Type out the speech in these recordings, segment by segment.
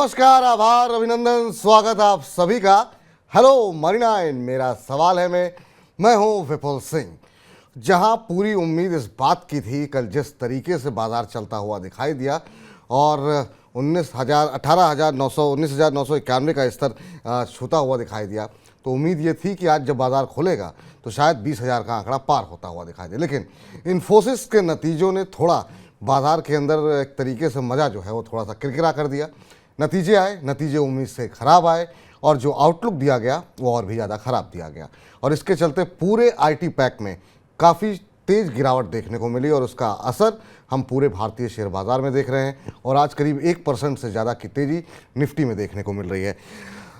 नमस्कार, आभार, अभिनंदन, स्वागत आप सभी का। हेलो मरीनाइन, मेरा सवाल है मैं हूं विपुल सिंह। जहां पूरी उम्मीद इस बात की थी, कल जिस तरीके से बाजार चलता हुआ दिखाई दिया और 19,991 का स्तर छूता हुआ दिखाई दिया, तो उम्मीद ये थी कि आज जब बाजार खुलेगा तो शायद 20,000 का आंकड़ा पार होता हुआ दिखाई दे। लेकिन इन्फोसिस के नतीजों ने थोड़ा बाजार के अंदर एक तरीके से मज़ा जो है वो थोड़ा सा किरकिरा कर दिया। नतीजे आए, नतीजे उम्मीद से ख़राब आए और जो आउटलुक दिया गया वो और भी ज़्यादा ख़राब दिया गया और इसके चलते पूरे आईटी पैक में काफ़ी तेज़ गिरावट देखने को मिली और उसका असर हम पूरे भारतीय शेयर बाज़ार में देख रहे हैं और आज करीब 1% से ज़्यादा की तेज़ी निफ्टी में देखने को मिल रही है।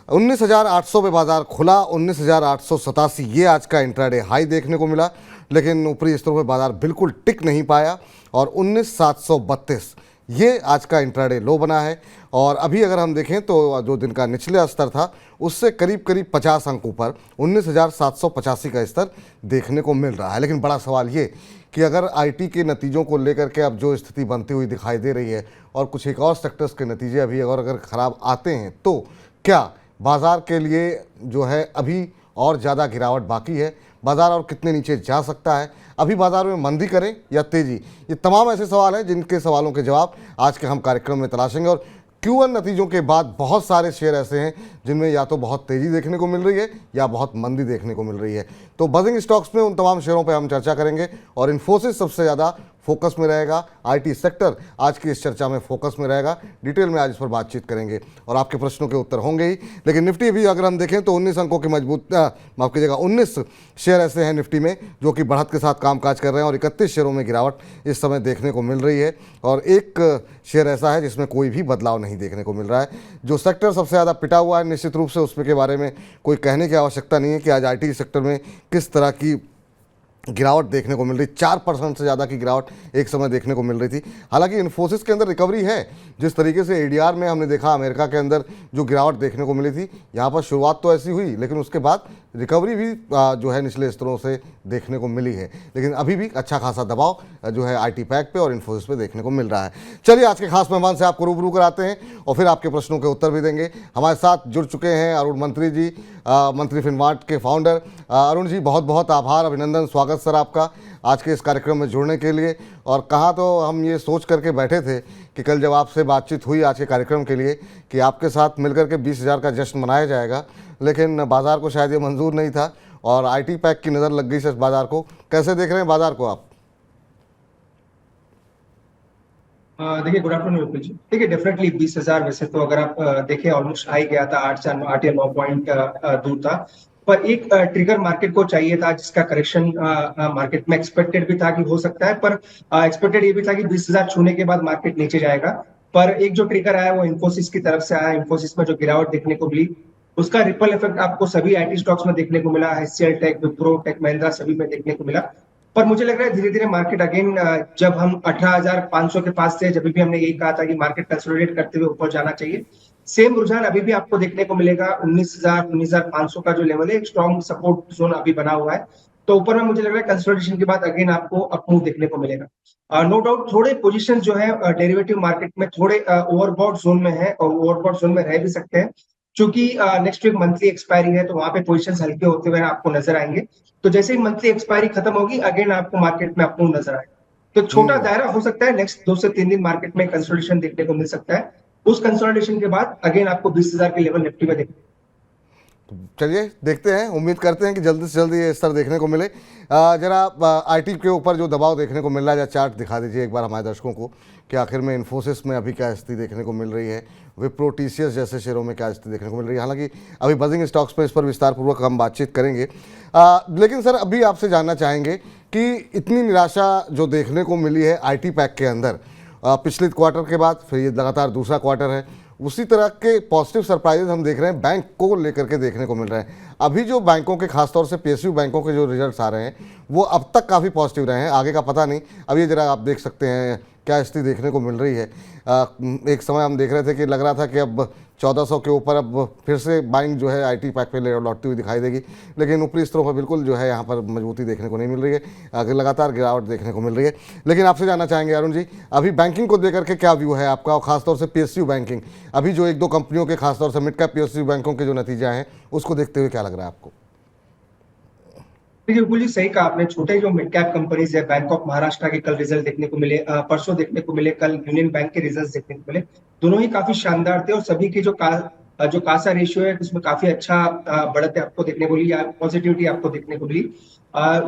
19,800 पे बाजार खुला, 19,887 ये आज का इंट्राडे हाई देखने को मिला, लेकिन ऊपरी स्तरों पे बाजार बिल्कुल टिक नहीं पाया और 19,732 ये आज का इंट्राडे लो बना है। और अभी अगर हम देखें तो जो दिन का निचले स्तर था उससे करीब 50 अंक ऊपर 19,785 का स्तर देखने को मिल रहा है। लेकिन बड़ा सवाल ये कि अगर आईटी के नतीजों को लेकर के अब जो स्थिति बनती हुई दिखाई दे रही है और कुछ एक और सेक्टर्स के नतीजे अभी अगर ख़राब आते हैं तो क्या बाज़ार के लिए जो है अभी और ज़्यादा गिरावट बाकी है? बाज़ार और कितने नीचे जा सकता है? अभी बाज़ार में मंदी करें या तेज़ी? ये तमाम ऐसे सवाल हैं जिनके सवालों के जवाब आज के हम कार्यक्रम में तलाशेंगे। और Q1 नतीजों के बाद बहुत सारे शेयर ऐसे हैं जिनमें या तो बहुत तेज़ी देखने को मिल रही है या बहुत मंदी देखने को मिल रही है। तो बजिंग स्टॉक्स में उन तमाम शेयरों पर हम चर्चा करेंगे और इन्फोसिस सबसे ज़्यादा फोकस में रहेगा। आईटी सेक्टर आज की इस चर्चा में फोकस में रहेगा। डिटेल में आज इस पर बातचीत करेंगे और आपके प्रश्नों के उत्तर होंगे ही। लेकिन निफ्टी भी अगर हम देखें तो 19 अंकों की माफ़ कीजिएगा 19 शेयर ऐसे हैं निफ्टी में जो कि बढ़त के साथ कामकाज कर रहे हैं और 31 शेयरों में गिरावट इस समय देखने को मिल रही है और एक शेयर ऐसा है जिसमें कोई भी बदलाव नहीं देखने को मिल रहा है। जो सेक्टर सबसे ज़्यादा पिटा हुआ है निश्चित रूप से उसके बारे में कोई कहने की आवश्यकता नहीं है कि आज आईटी सेक्टर में किस तरह की गिरावट देखने को मिल रही। 4% से ज़्यादा की गिरावट एक समय देखने को मिल रही थी। हालांकि इन्फोसिस के अंदर रिकवरी है। जिस तरीके से एडीआर में हमने देखा अमेरिका के अंदर जो गिरावट देखने को मिली थी, यहाँ पर शुरुआत तो ऐसी हुई लेकिन उसके बाद रिकवरी भी जो है निचले स्तरों से देखने को मिली है। लेकिन अभी भी अच्छा खासा दबाव जो है आईटी पैक पे और इन्फोसिस पे देखने को मिल रहा है। चलिए आज के खास मेहमान से आपको रूबरू कराते हैं और फिर आपके प्रश्नों के उत्तर भी देंगे। हमारे साथ जुड़ चुके हैं अरुण मंत्री जी, मंत्री फिनमार्ट के फाउंडर। अरुण जी, बहुत बहुत आभार, अभिनंदन, स्वागत सर आपका आज के इस कार्यक्रम में जुड़ने के लिए। और कहाँ तो हम ये सोच करके बैठे थे कि कल जब आपसे बातचीत हुई आज के कार्यक्रम के लिए कि आपके साथ मिलकर के 20,000 का जश्न मनाया जाएगा, लेकिन बाज़ार को शायद ये मंजूर नहीं था और आईटी पैक की नज़र लग गई इस बाज़ार को। कैसे देख रहे हैं बाज़ार को आप? देखिए, गुड आफ्टरनून विपुल जी। देखिए, डेफिनेटली 20,000 वैसे तो अगर आप देखें ऑलमोस्ट हाई गया था, 8 या 9 पॉइंट दूर था। पर एक ट्रिगर मार्केट को चाहिए था जिसका करेक्शन मार्केट में एक्सपेक्टेड भी था कि हो सकता है, पर एक्सपेक्टेड ये भी था कि 20,000 छूने के बाद मार्केट नीचे जाएगा। पर एक जो ट्रिगर आया वो इन्फोसिस की तरफ से आया। इन्फोसिस में जो गिरावट देखने को मिली उसका रिपल इफेक्ट आपको सभी आईटी स्टॉक्स में देखने को मिला। HCL tech, Wipro, tech Mahindra सभी में देखने को मिला। पर मुझे लग रहा है धीरे धीरे मार्केट अगेन, जब हम 18,500 के पास थे, जब भी हमने यही कहा था कि मार्केट कंसोलिडेट करते हुए ऊपर जाना चाहिए, सेम रुझान अभी भी आपको देखने को मिलेगा। 19,000 19,500 का जो लेवल है, एक स्ट्रॉन्ग सपोर्ट जोन अभी बना हुआ है। तो ऊपर में मुझे लग रहा है कंसोलिडेशन के बाद अगेन आपको अपमूव देखने को मिलेगा। नो डाउट थोड़े पोजीशन जो है डेरिवेटिव मार्केट में थोड़े ओवरबॉट जोन में है और ओवरबॉट जोन में रह भी सकते हैं, क्योंकि नेक्स्ट वीक मंथली एक्सपायरी है तो वहां पे पोजीशंस हल्के होते हुए आपको नजर आएंगे। तो जैसे ही मंथली एक्सपायरी खत्म होगी अगेन आपको मार्केट में अपमूव नजर आएगा। तो छोटा दायरा हो सकता है, नेक्स्ट 2 से 3 दिन मार्केट में कंसोलिडेशन देखने को मिल सकता है। उस कंसोलिडेशन के बाद अगेन आपको 20,000 के लेवल निफ्टी में देखने। चलिए देखते हैं, उम्मीद करते हैं कि जल्दी से जल्दी ये स्तर देखने को मिले। जरा आईटी के ऊपर जो दबाव देखने को मिल रहा है, या चार्ट दिखा दीजिए एक बार हमारे दर्शकों को कि आखिर में इन्फोसिस में अभी क्या स्थिति देखने को मिल रही है, विप्रो, टीसीएस जैसे शेयरों में क्या स्थिति देखने को मिल रही है। हालांकि अभी बजिंग स्टॉक्स में इस पर विस्तारपूर्वक हम बातचीत करेंगे। लेकिन सर अभी आपसे जानना चाहेंगे कि इतनी निराशा जो देखने को मिली है आईटी पैक के अंदर पिछले क्वार्टर के बाद, फिर ये लगातार दूसरा क्वार्टर है, उसी तरह के पॉजिटिव सरप्राइजेस हम देख रहे हैं बैंक को लेकर के देखने को मिल रहे हैं। अभी जो बैंकों के, खासतौर से पीएसयू बैंकों के जो रिजल्ट्स आ रहे हैं वो अब तक काफ़ी पॉजिटिव रहे हैं, आगे का पता नहीं। अब ये जरा आप देख सकते हैं क्या स्थिति देखने को मिल रही है। एक समय हम देख रहे थे कि लग रहा था कि अब 1400 के ऊपर अब फिर से बाइंग जो है आईटी पैक पे लौटती हुई दिखाई देगी, लेकिन ऊपरी स्तरों पर बिल्कुल जो है यहाँ पर मजबूती देखने को नहीं मिल रही है, लगातार गिरावट देखने को मिल रही है। लेकिन आपसे जानना चाहेंगे अरुण जी, अभी बैंकिंग को लेकर के क्या व्यू है आपका, और खासतौर से पीएसयू बैंकिंग, अभी जो एक दो कंपनियों के खासतौर से मिड कैप पीएसयू बैंकों के जो नतीजा हैं उसको देखते हुए क्या लग रहा है आपको? देखिए बिल्कुल जी सही कहा आपने। छोटे जो मिड कैप कंपनीज है, बैंक ऑफ महाराष्ट्र के कल रिजल्ट देखने को मिले, परसों देखने को मिले, कल यूनियन बैंक के रिजल्ट देखने को मिले। दोनों ही काफी शानदार थे और सभी की जो कासा रेशियो है उसमें काफी अच्छा बढ़त आपको देखने को मिली, पॉजिटिविटी आपको देखने को मिली।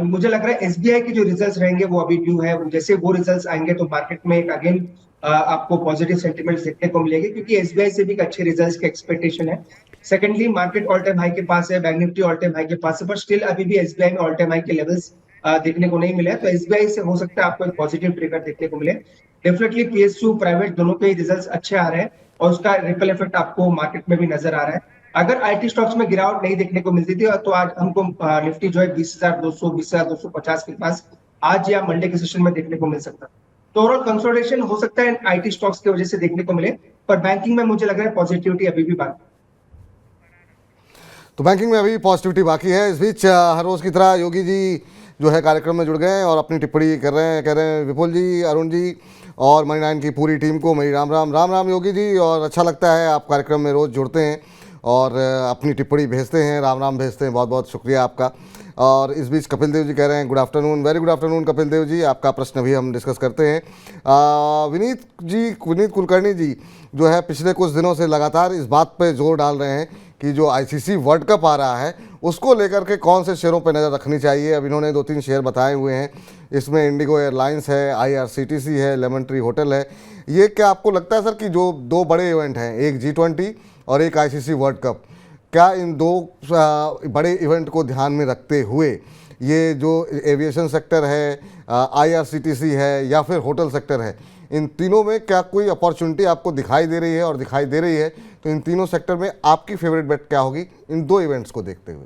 मुझे लग रहा है एसबीआई के जो रिजल्ट्स रहेंगे वो अभी ड्यू है, जैसे वो रिजल्ट्स आएंगे तो मार्केट में एक अगेन आपको पॉजिटिव सेंटिमेंट्स देखने को मिलेंगे, क्योंकि एसबीआई से भी एक अच्छे रिजल्ट्स की एक्सपेक्टेशन है। Secondly, market all time high के पास है, bank Nifty all time high के पास है, पर स्टिल अभी भी एसबीआई में ऑल टाइम हाई के लेवल्स देखने को नहीं मिले, तो एसबीआई से हो सकता है आपको एक पॉजिटिव ट्रिगर देखने को मिले। डेफिनेटली पीएसयू प्राइवेट दोनों के रिजल्ट्स अच्छे आ रहे हैं और उसका रिपल इफेक्ट आपको मार्केट में भी नजर आ रहा है। अगर आईटी स्टॉक्स में गिरावट नहीं देखने को मिलती थी तो आज हमको निफ्टी जो है 20,200 20,250 के पास आज या मंडे के सेशन में देखने को मिल सकता है। तो ओवरऑल कंसोलिडेशन हो सकता है आईटी स्टॉक्स की वजह से देखने को मिले, पर बैंकिंग में मुझे लग रहा है पॉजिटिविटी अभी भी बाकी। तो बैंकिंग में अभी पॉजिटिविटी बाकी है। इस बीच हर रोज़ की तरह योगी जी जो है कार्यक्रम में जुड़ गए हैं और अपनी टिप्पणी कर रहे हैं, कह रहे हैं विपुल जी, अरुण जी और मनी 9 की पूरी टीम को मेरी राम राम। राम राम योगी जी, और अच्छा लगता है आप कार्यक्रम में रोज़ जुड़ते हैं और अपनी टिप्पणी भेजते हैं, राम राम भेजते हैं, बहुत बहुत शुक्रिया आपका। और इस बीच कपिल देव जी कह रहे हैं good afternoon, very good afternoon Kapil Dev ji, आपका प्रश्न भी हम डिस्कस करते हैं। विनीत कुलकर्णी जी जो है पिछले कुछ दिनों से लगातार इस बात पे जोर डाल रहे हैं कि जो आईसीसी वर्ल्ड कप आ रहा है उसको लेकर के कौन से शेयरों पर नज़र रखनी चाहिए। अब इन्होंने 2-3 शेयर बताए हुए हैं, इसमें इंडिगो एयरलाइंस है, आईआरसीटीसी है, लेमन ट्री होटल है। ये क्या आपको लगता है सर कि जो दो बड़े इवेंट हैं, एक G20 और एक आईसीसी वर्ल्ड कप, क्या इन दो बड़े इवेंट को ध्यान में रखते हुए ये जो एविएशन सेक्टर है, आईआरसीटीसी है या फिर होटल सेक्टर है, इन तीनों में क्या कोई अपॉर्चुनिटी आपको दिखाई दे रही है, और दिखाई दे रही है तो इन तीनों सेक्टर में आपकी फेवरेट बेट क्या होगी इन दो इवेंट्स को देखते हुए?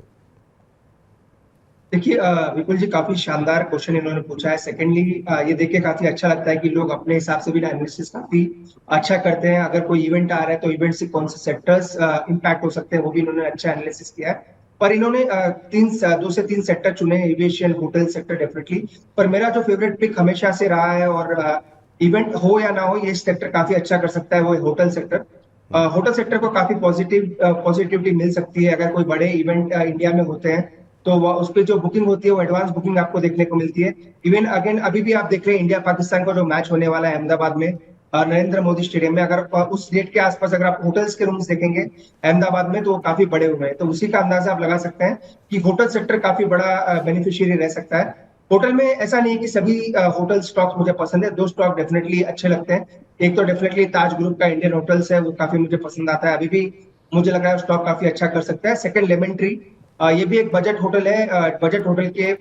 देखिए विपुल जी, काफी शानदार क्वेश्चन इन्होंने पूछा है। सेकेंडली, ये देख के काफी अच्छा लगता है कि लोग अपने हिसाब से भी एनालिसिस काफी अच्छा करते हैं। अगर कोई इवेंट आ रहा है तो इवेंट से कौन से सेक्टर्स इम्पैक्ट हो सकते हैं वो भी इन्होंने अच्छा एनालिसिस किया है। पर इन्होंने 2 से 3 सेक्टर चुने, एविएशन, होटल सेक्टर डेफिनेटली। पर मेरा जो फेवरेट पिक हमेशा से रहा है, और इवेंट हो या ना हो ये सेक्टर काफी अच्छा कर सकता है, वो है होटल सेक्टर। होटल सेक्टर को काफी पॉजिटिविटी मिल सकती है अगर कोई बड़े इवेंट इंडिया में होते हैं, तो उस पर जो बुकिंग होती है वो एडवांस बुकिंग आपको देखने को मिलती है। इवन अगेन अभी भी आप देख रहे हैं इंडिया पाकिस्तान का जो मैच होने वाला है अहमदाबाद में, नरेंद्र मोदी स्टेडियम में, अगर उस डेट के आसपास अगर आप होटल्स के रूम्स देखेंगे अहमदाबाद में तो वो काफी बड़े हुए हैं, तो उसी का अंदाजा आप लगा सकते हैं कि होटल सेक्टर काफी बड़ा बेनिफिशियरी रह सकता है। होटल में ऐसा नहीं है कि सभी होटल स्टॉक्स मुझे पसंद है, 2 स्टॉक डेफिनेटली अच्छे लगते हैं। एक तो डेफिनेटली ताज ग्रुप का इंडियन होटल्स है, वो काफी मुझे पसंद आता है, अभी भी मुझे लग रहा है स्टॉक काफी अच्छा कर सकता है। सेकंड, लेमन ट्री, ये भी एक बजट होटल है, बजट होटल के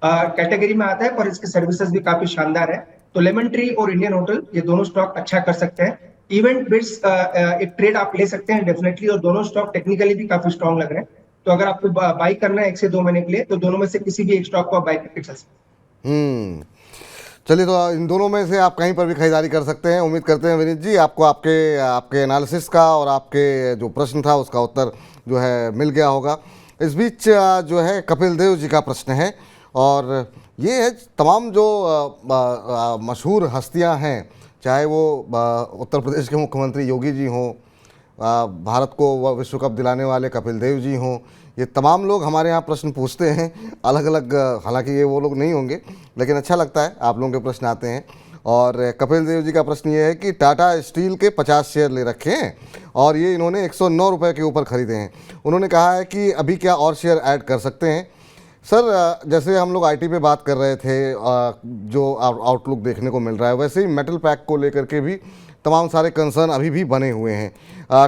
कैटेगरी में आता है, पर इसकी सर्विसेज भी काफी शानदार है। तो लेमन ट्री और इंडियन होटल ये दोनों स्टॉक अच्छा कर सकते हैं। इवेंट बिट्स एक ट्रेड आप ले सकते हैं डेफिनेटली, और दोनों स्टॉक टेक्निकली भी काफी स्ट्रॉन्ग लग रहे हैं। तो अगर आपको बाई करना है 1 से 2 महीने के लिए तो दोनों में से किसी भी एक स्टॉक को आप बाई करके चल सकते हैं। चलिए, तो इन दोनों में से आप कहीं पर भी खरीदारी कर सकते हैं। उम्मीद करते हैं विनीत जी आपको आपके एनालिसिस का और आपके जो प्रश्न था उसका उत्तर जो है मिल गया होगा। इस बीच जो है कपिल देव जी का प्रश्न है, और ये है तमाम जो मशहूर हस्तियां हैं, चाहे वो उत्तर प्रदेश के मुख्यमंत्री योगी जी हों, भारत को विश्व कप दिलाने वाले कपिल देव जी हों, ये तमाम लोग हमारे यहाँ प्रश्न पूछते हैं अलग अलग। हालांकि ये वो लोग नहीं होंगे, लेकिन अच्छा लगता है आप लोगों के प्रश्न आते हैं। और कपिल देव जी का प्रश्न ये है कि टाटा स्टील के 50 शेयर ले रखे हैं और ये इन्होंने 109 रुपये के ऊपर ख़रीदे हैं। उन्होंने कहा है कि अभी क्या और शेयर ऐड कर सकते हैं? सर, जैसे हम लोग आईटी पे बात कर रहे थे, जो आउटलुक देखने को मिल रहा है, वैसे ही मेटल पैक को लेकर के भी तमाम सारे कंसर्न अभी भी बने हुए हैं।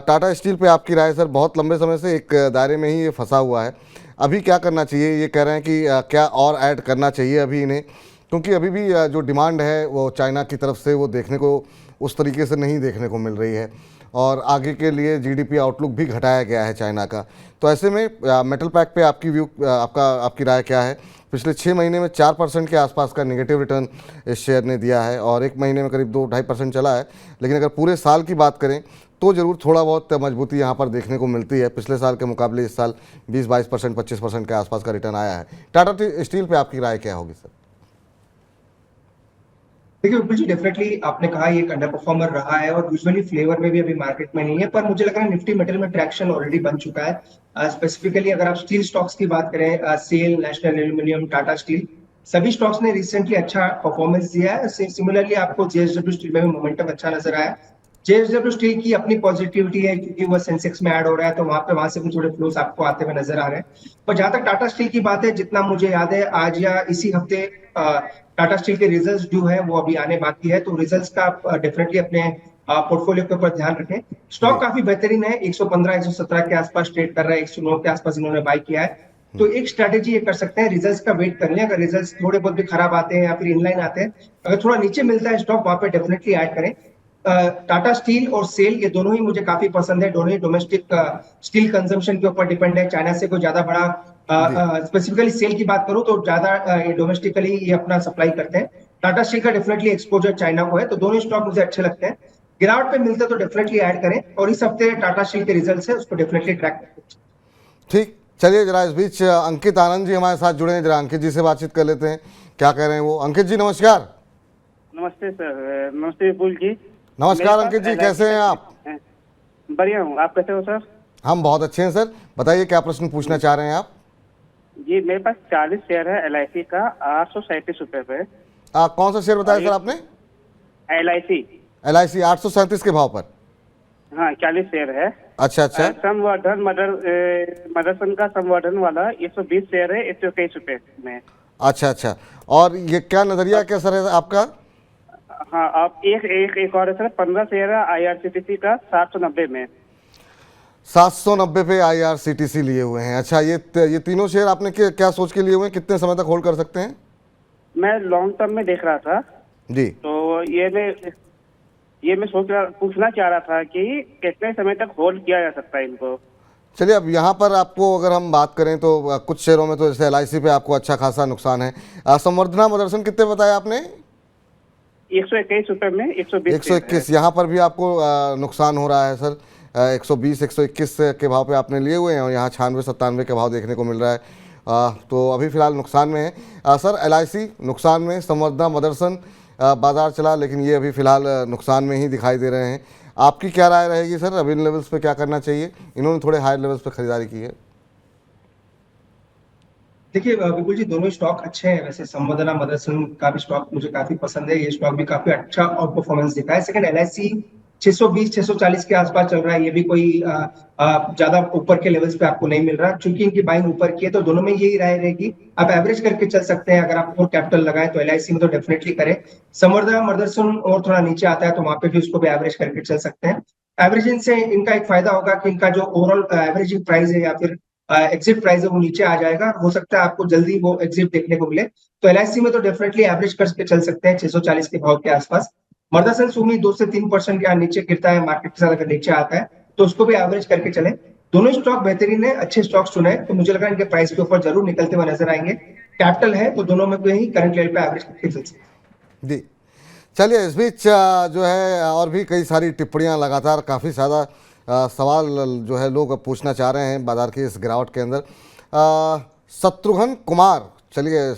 टाटा स्टील पे आपकी राय सर? बहुत लंबे समय से एक दायरे में ही ये फंसा हुआ है, अभी क्या करना चाहिए? ये कह रहे हैं कि क्या और ऐड करना चाहिए अभी इन्हें, क्योंकि अभी भी जो डिमांड है वो चाइना की तरफ से वो देखने को उस तरीके से नहीं देखने को मिल रही है। और आगे के लिए जीडीपी आउटलुक भी घटाया गया है चाइना का। तो ऐसे में मेटल पैक पे आपकी आपकी राय क्या है? पिछले 6 महीने में 4% के आसपास का नेगेटिव रिटर्न इस शेयर ने दिया है और एक महीने में करीब 2-2.5% चला है, लेकिन अगर पूरे साल की बात करें तो ज़रूर थोड़ा बहुत मजबूती यहाँ पर देखने को मिलती है। पिछले साल के मुकाबले इस साल 20-22%, 25% के आसपास का रिटर्न आया है। टाटा स्टील पे आपकी राय क्या होगी सर? देखिए विपुल जी, डेफिनेटली आपने कहा ये एक अंडर परफॉर्मर रहा है और यूजुअली फ्लेवर में भी अभी मार्केट में नहीं है, पर मुझे लग रहा है निफ्टी मेटल में ट्रैक्शन ऑलरेडी बन चुका है। स्पेसिफिकली अगर आप स्टील स्टॉक्स की बात करें, SAIL, national aluminium, Tata steel, सभी स्टॉक्स ने रिसेंटली अच्छा परफॉर्मेंस दिया है। सिमिलरली आपको जेएसडब्ल्यू स्टील में भी मोमेंटम अच्छा नजर आया। जेएसडब्ल्यू स्टील की अपनी पॉजिटिविटी है क्योंकि वो सेंसेक्स में ऐड हो रहा है, तो वहां से भी थोड़े फ्लोस आपको आते हुए नजर आ रहे हैं। पर जहां तक टाटा स्टील की बात है, जितना मुझे याद है आज या इसी हफ्ते टाटा स्टील के रिजल्ट्स जो है वो अभी आने बाकी है, तो रिजल्ट्स का डेफिनेटली अपने पोर्टफोलियो के ऊपर ध्यान रखें। स्टॉक काफी बेहतरीन है, 115-117 के आसपास ट्रेड कर रहा है, 109 के आसपास इन्होंने बाय किया है। तो एक स्ट्रेटेजी ये कर सकते हैं, रिजल्ट्स का वेट कर लें। अगर रिजल्ट्स थोड़े बहुत भी खराब आते हैं या फिर इनलाइन आते हैं, अगर थोड़ा नीचे मिलता है स्टॉक, वहां पे डेफिनेटली ऐड करें। टाटा स्टील और सेल ये दोनों ही मुझे काफी पसंद है। दोनों ही डोमेस्टिक स्टील कंजम्पशन के ऊपर डिपेंड है, चाइना से कोई ज्यादा बड़ा स्पेसिफिकली सेल की बात करूं तो ज्यादा डोमेस्टिकली ये अपना सप्लाई करते हैं। टाटा स्टील का डेफिनेटली एक्सपोजर चाइना को है, तो दोनों स्टॉक मुझे अच्छे लगते हैं। गिरावट पे मिलते तो डेफिनेटली ऐड करें, और इस हफ्ते टाटा स्टील के रिजल्ट्स है उसको डेफिनेटली ट्रैक करें। ठीक, चलिए जरा इस बीच अंकित आनंद जी हमारे साथ जुड़े हैं, जरा अंकित जी से बातचीत कर लेते हैं, क्या कह रहे हैं वो। अंकित जी नमस्कार। नमस्ते सर, नमस्ते विपुल जी। नमस्कार अंकित जी, कैसे हैं आप? बढ़िया हूँ, आप कैसे हो सर? हम बहुत अच्छे हैं सर, बताइए क्या प्रश्न पूछना चाह रहे हैं आप? जी मेरे पास 40 शेयर है LIC का, 837 रुपए पे। कौन सा शेयर बताया सर आपने? LIC। LIC 837 के भाव पर? हाँ 40 शेयर है। अच्छा अच्छा। संवर्धन मदरसन का संवर्धन वाला 120 शेयर है, 121 रुपए में। अच्छा अच्छा, और ये क्या नजरिया क्या सर है आपका? हाँ आप एक और है सर, 15 शेयर है IRCTC का 790 में। 790 पे IRCTC लिए हुए हैं। अच्छा, ये तीनों शेयर आपने क्या सोच के लिए हुए हैं, कितने समय तक होल्ड कर सकते हैं? मैं लॉन्ग टर्म में देख रहा था जी। तो ये मैं पूछना चाह रहा था कि कितने समय तक होल्ड किया जा सकता है इनको। चलिए, अब यहाँ पर आपको अगर हम बात करें तो कुछ शेयरों में तो जैसे LIC पे आपको अच्छा खासा नुकसान है। संवर्धना मदरसन कितने बताया आपने? 121 रुपए में 121, यहाँ पर भी आपको नुकसान हो रहा है सर। 120, 121 के भाव पे आपने लिए हुए हैं और यहाँ 96-97 के भाव देखने को मिल रहा है। तो अभी फिलहाल नुकसान में है सर। LIC नुकसान में, संवर्धना मदरसन बाजार चला, लेकिन ये अभी फिलहाल नुकसान में ही दिखाई दे रहे हैं। आपकी क्या राय रहेगी सर, अब इन लेवल्स पे क्या करना चाहिए? इन्होंने थोड़े हायर लेवल्स पे खरीदारी की है। देखिए विपुल जी, दोनों स्टॉक अच्छे हैं। वैसे संवर्धना मदरसन का भी स्टॉक मुझे काफी पसंद है, ये स्टॉक भी काफी अच्छा आउट परफॉर्मेंस दिखा है। सेकंड LIC 620-640 के आसपास चल रहा है, ये भी कोई ज्यादा ऊपर के लेवल्स पे आपको नहीं मिल रहा। चूंकि इनकी बाइंग ऊपर की है, तो दोनों में यही राय रहेगी, आप एवरेज करके चल सकते हैं। अगर आप और कैपिटल लगाएं तो LIC में तो डेफिनेटली करें। संवर्धना मदरसन और थोड़ा नीचे आता है तो वहां पे भी उसको भी एवरेज करके चल सकते हैं। एवरेजिंग से इनका एक फायदा होगा कि इनका जो ओवरऑल एवरेजिंग प्राइस है या फिर एग्जिट प्राइस है वो नीचे आ जाएगा, हो सकता है आपको जल्दी वो एग्जिट देखने को मिले। तो LIC में तो डेफिनेटली एवरेज करके चल सकते हैं 640 के भाव के आसपास। मदरसन सुमी 2 से 3% या नीचे गिरता है मार्केट के साथ, अगर नीचे आता है तो उसको भी एवरेज करके चले। दोनों स्टॉक बेहतरीन है, अच्छे स्टॉक्स चुने, तो मुझे लग रहा है इनके प्राइस के ऊपर जरूर निकलते हुए नजर आएंगे। कैपिटल है तो दोनों में ही करंट लेवल पे एवरेज करके चल सकते हैं। जी, चलिए इस बीच जो है और भी कई सारी टिप्पणियां, लगातार काफ़ी ज़्यादा सवाल जो है लोग पूछना चाह रहे हैं बाजार की इस गिरावट के अंदर। शत्रुघ्न कुमार, चलिए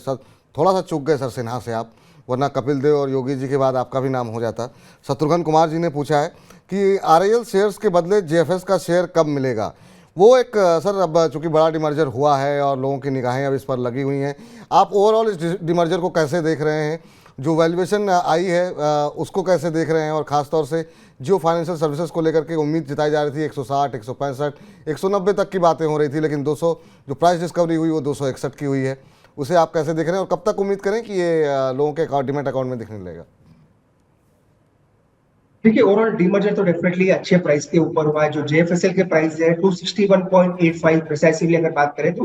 थोड़ा सा चूक गए सर सिन्हा से आप, वरना कपिल देव और योगी जी के बाद आपका भी नाम हो जाता। शत्रुघ्न कुमार जी ने पूछा है कि RIL शेयर्स के बदले JFS का शेयर कब मिलेगा। वो एक सर, अब चूंकि बड़ा डिमर्जर हुआ है और लोगों की निगाहें अब इस पर लगी हुई हैं, आप ओवरऑल इस डिमर्जर को कैसे देख रहे हैं? जो वैल्यूएशन आई है उसको कैसे देख रहे हैं? और ख़ासतौर से जियो फाइनेंशियल सर्विसेज को लेकर के उम्मीद जताई जा रही थी 160, 165, 190 तक की बातें हो रही थी, लेकिन 200 जो प्राइस डिस्कवरी हुई वो 261 की हुई है। उसे आप कैसे देख रहे हैं और कब तक उम्मीद करें कि ये लोगों के डीमैट अकाउंट में दिखने लगेगा? देखिए ओवरऑल डीमर्जर तो डेफिनेटली अच्छे प्राइस के ऊपर हुआ है। जो जेएफएसएल के प्राइस है 261.85 प्रिसाइसली अगर बात करें तो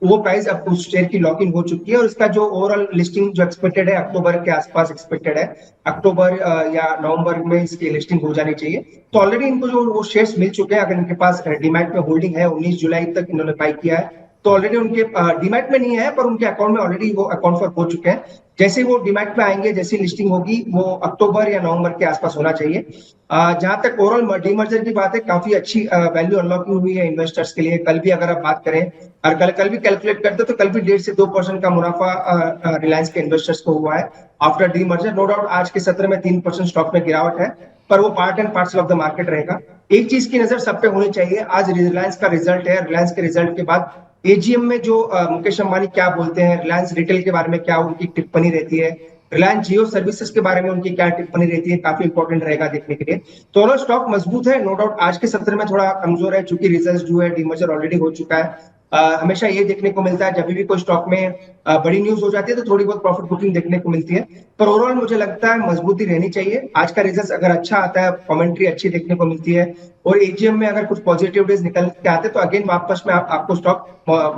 वो प्राइस अब उस शेयर की लॉक इन हो चुकी है और इसका जो ओवरऑल लिस्टिंग जो एक्सपेक्टेड है अक्टूबर के आसपास एक्सपेक्टेड है। अक्टूबर या नवंबर में इसकी लिस्टिंग हो जानी चाहिए। तो ऑलरेडी इनको जो वो शेयर्स मिल चुके हैं, अगर इनके पास डीमैट में होल्डिंग है 19 जुलाई तक इन्होंने बाय किया है, तो ऑलरेडी उनके डीमैट में नहीं है पर उनके अकाउंट में ऑलरेडी वो अकाउंट पर हो चुके हैं। जैसे वो डीमैट में आएंगे, जैसी लिस्टिंग होगी वो अक्टूबर या नवंबर के आसपास होना चाहिए। जहां तक ओवरऑल डीमर्जर की बात है, काफी अच्छी वैल्यू अनलॉकिंग हुई है इन्वेस्टर्स के लिए। कल भी अगर आप बात करें और कल भी कैलकुलेट करते तो कल भी 1.5 से 2% का मुनाफा रिलायंस के इन्वेस्टर्स को हुआ है आफ्टर डीमर्जर। नो डाउट आज के सत्र में 3% स्टॉक में गिरावट है, पर वो part and parcel of the market रहेगा। एक चीज की नजर सब पे होनी चाहिए, आज रिलायंस का रिजल्ट है। रिलायंस के रिजल्ट के बाद एजीएम में जो मुकेश अंबानी क्या बोलते हैं, रिलायंस रिटेल के बारे में क्या उनकी टिप्पणी रहती है, रिलायंस जियो सर्विसेज के बारे में उनकी क्या टिप्पणी रहती है, काफी इंपॉर्टेंट रहेगा देखने के लिए। तो स्टॉक मजबूत है, नो डाउट आज के सत्र में थोड़ा कमजोर है क्योंकि रिजल्ट जो है डीमर्जर ऑलरेडी हो चुका है। हमेशा ये देखने को मिलता है जब भी कोई स्टॉक में बड़ी न्यूज हो जाती है तो थोड़ी बहुत प्रॉफिट बुकिंग देखने को मिलती है, पर ओवरऑल मुझे लगता है मजबूती रहनी चाहिए। आज का रिजल्ट अगर अच्छा आता है, कमेंट्री अच्छी देखने को मिलती है और एजीएम में अगर कुछ पॉजिटिव डेज निकल के आते तो अगेन वापस में आपको स्टॉक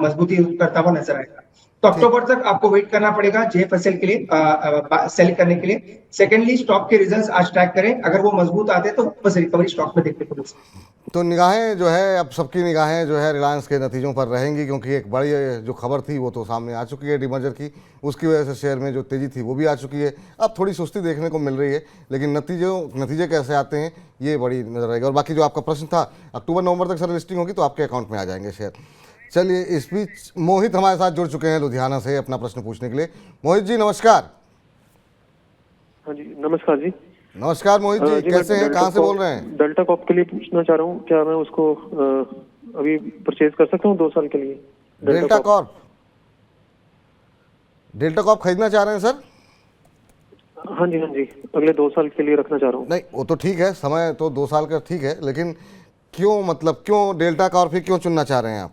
मजबूती करता हुआ नजर आएगा। तो अक्टूबर तक आपको वेट करना पड़ेगा जेएफएसएल के लिए सेल करने के लिए। सेकेंडली स्टॉक के रिजल्ट्स आज ट्रैक करें, अगर वो मजबूत आते हैं तो बस रिकवरी स्टॉक में देखने को मिल सकती है। तो निगाहें जो है अब सबकी निगाहें जो है रिलायंस के नतीजों पर रहेंगी, क्योंकि एक बड़ी जो खबर थी वो तो सामने आ चुकी है डीमर्जर की, उसकी वजह से शेयर में जो तेज़ी थी वो भी आ चुकी है। अब थोड़ी सुस्ती देखने को मिल रही है, लेकिन नतीजे कैसे आते हैं ये बड़ी नजर आएगी। और बाकी जो आपका प्रश्न था, अक्टूबर नवंबर तक सर लिस्टिंग होगी तो आपके अकाउंट में आ जाएंगे शेयर। चलिए, इस बीच मोहित हमारे साथ जुड़ चुके हैं लुधियाना से अपना प्रश्न पूछने के लिए। मोहित जी नमस्कार। हाँ जी नमस्कार जी। नमस्कार मोहित जी, कैसे हैं, कहाँ से बोल रहे हैं? डेल्टा कॉप के लिए पूछना चाह रहा हूँ, क्या मैं उसको अभी परचेज कर सकता हूँ 2 साल के लिए? डेल्टा कॉप खरीदना चाह रहे हैं सर? हाँ जी अगले 2 साल के लिए रखना चाह रहा हूँ। नहीं वो तो ठीक है, समय तो 2 साल का ठीक है, लेकिन क्यों डेल्टा कॉर्प ही क्यों चुनना चाह रहे हैं आप?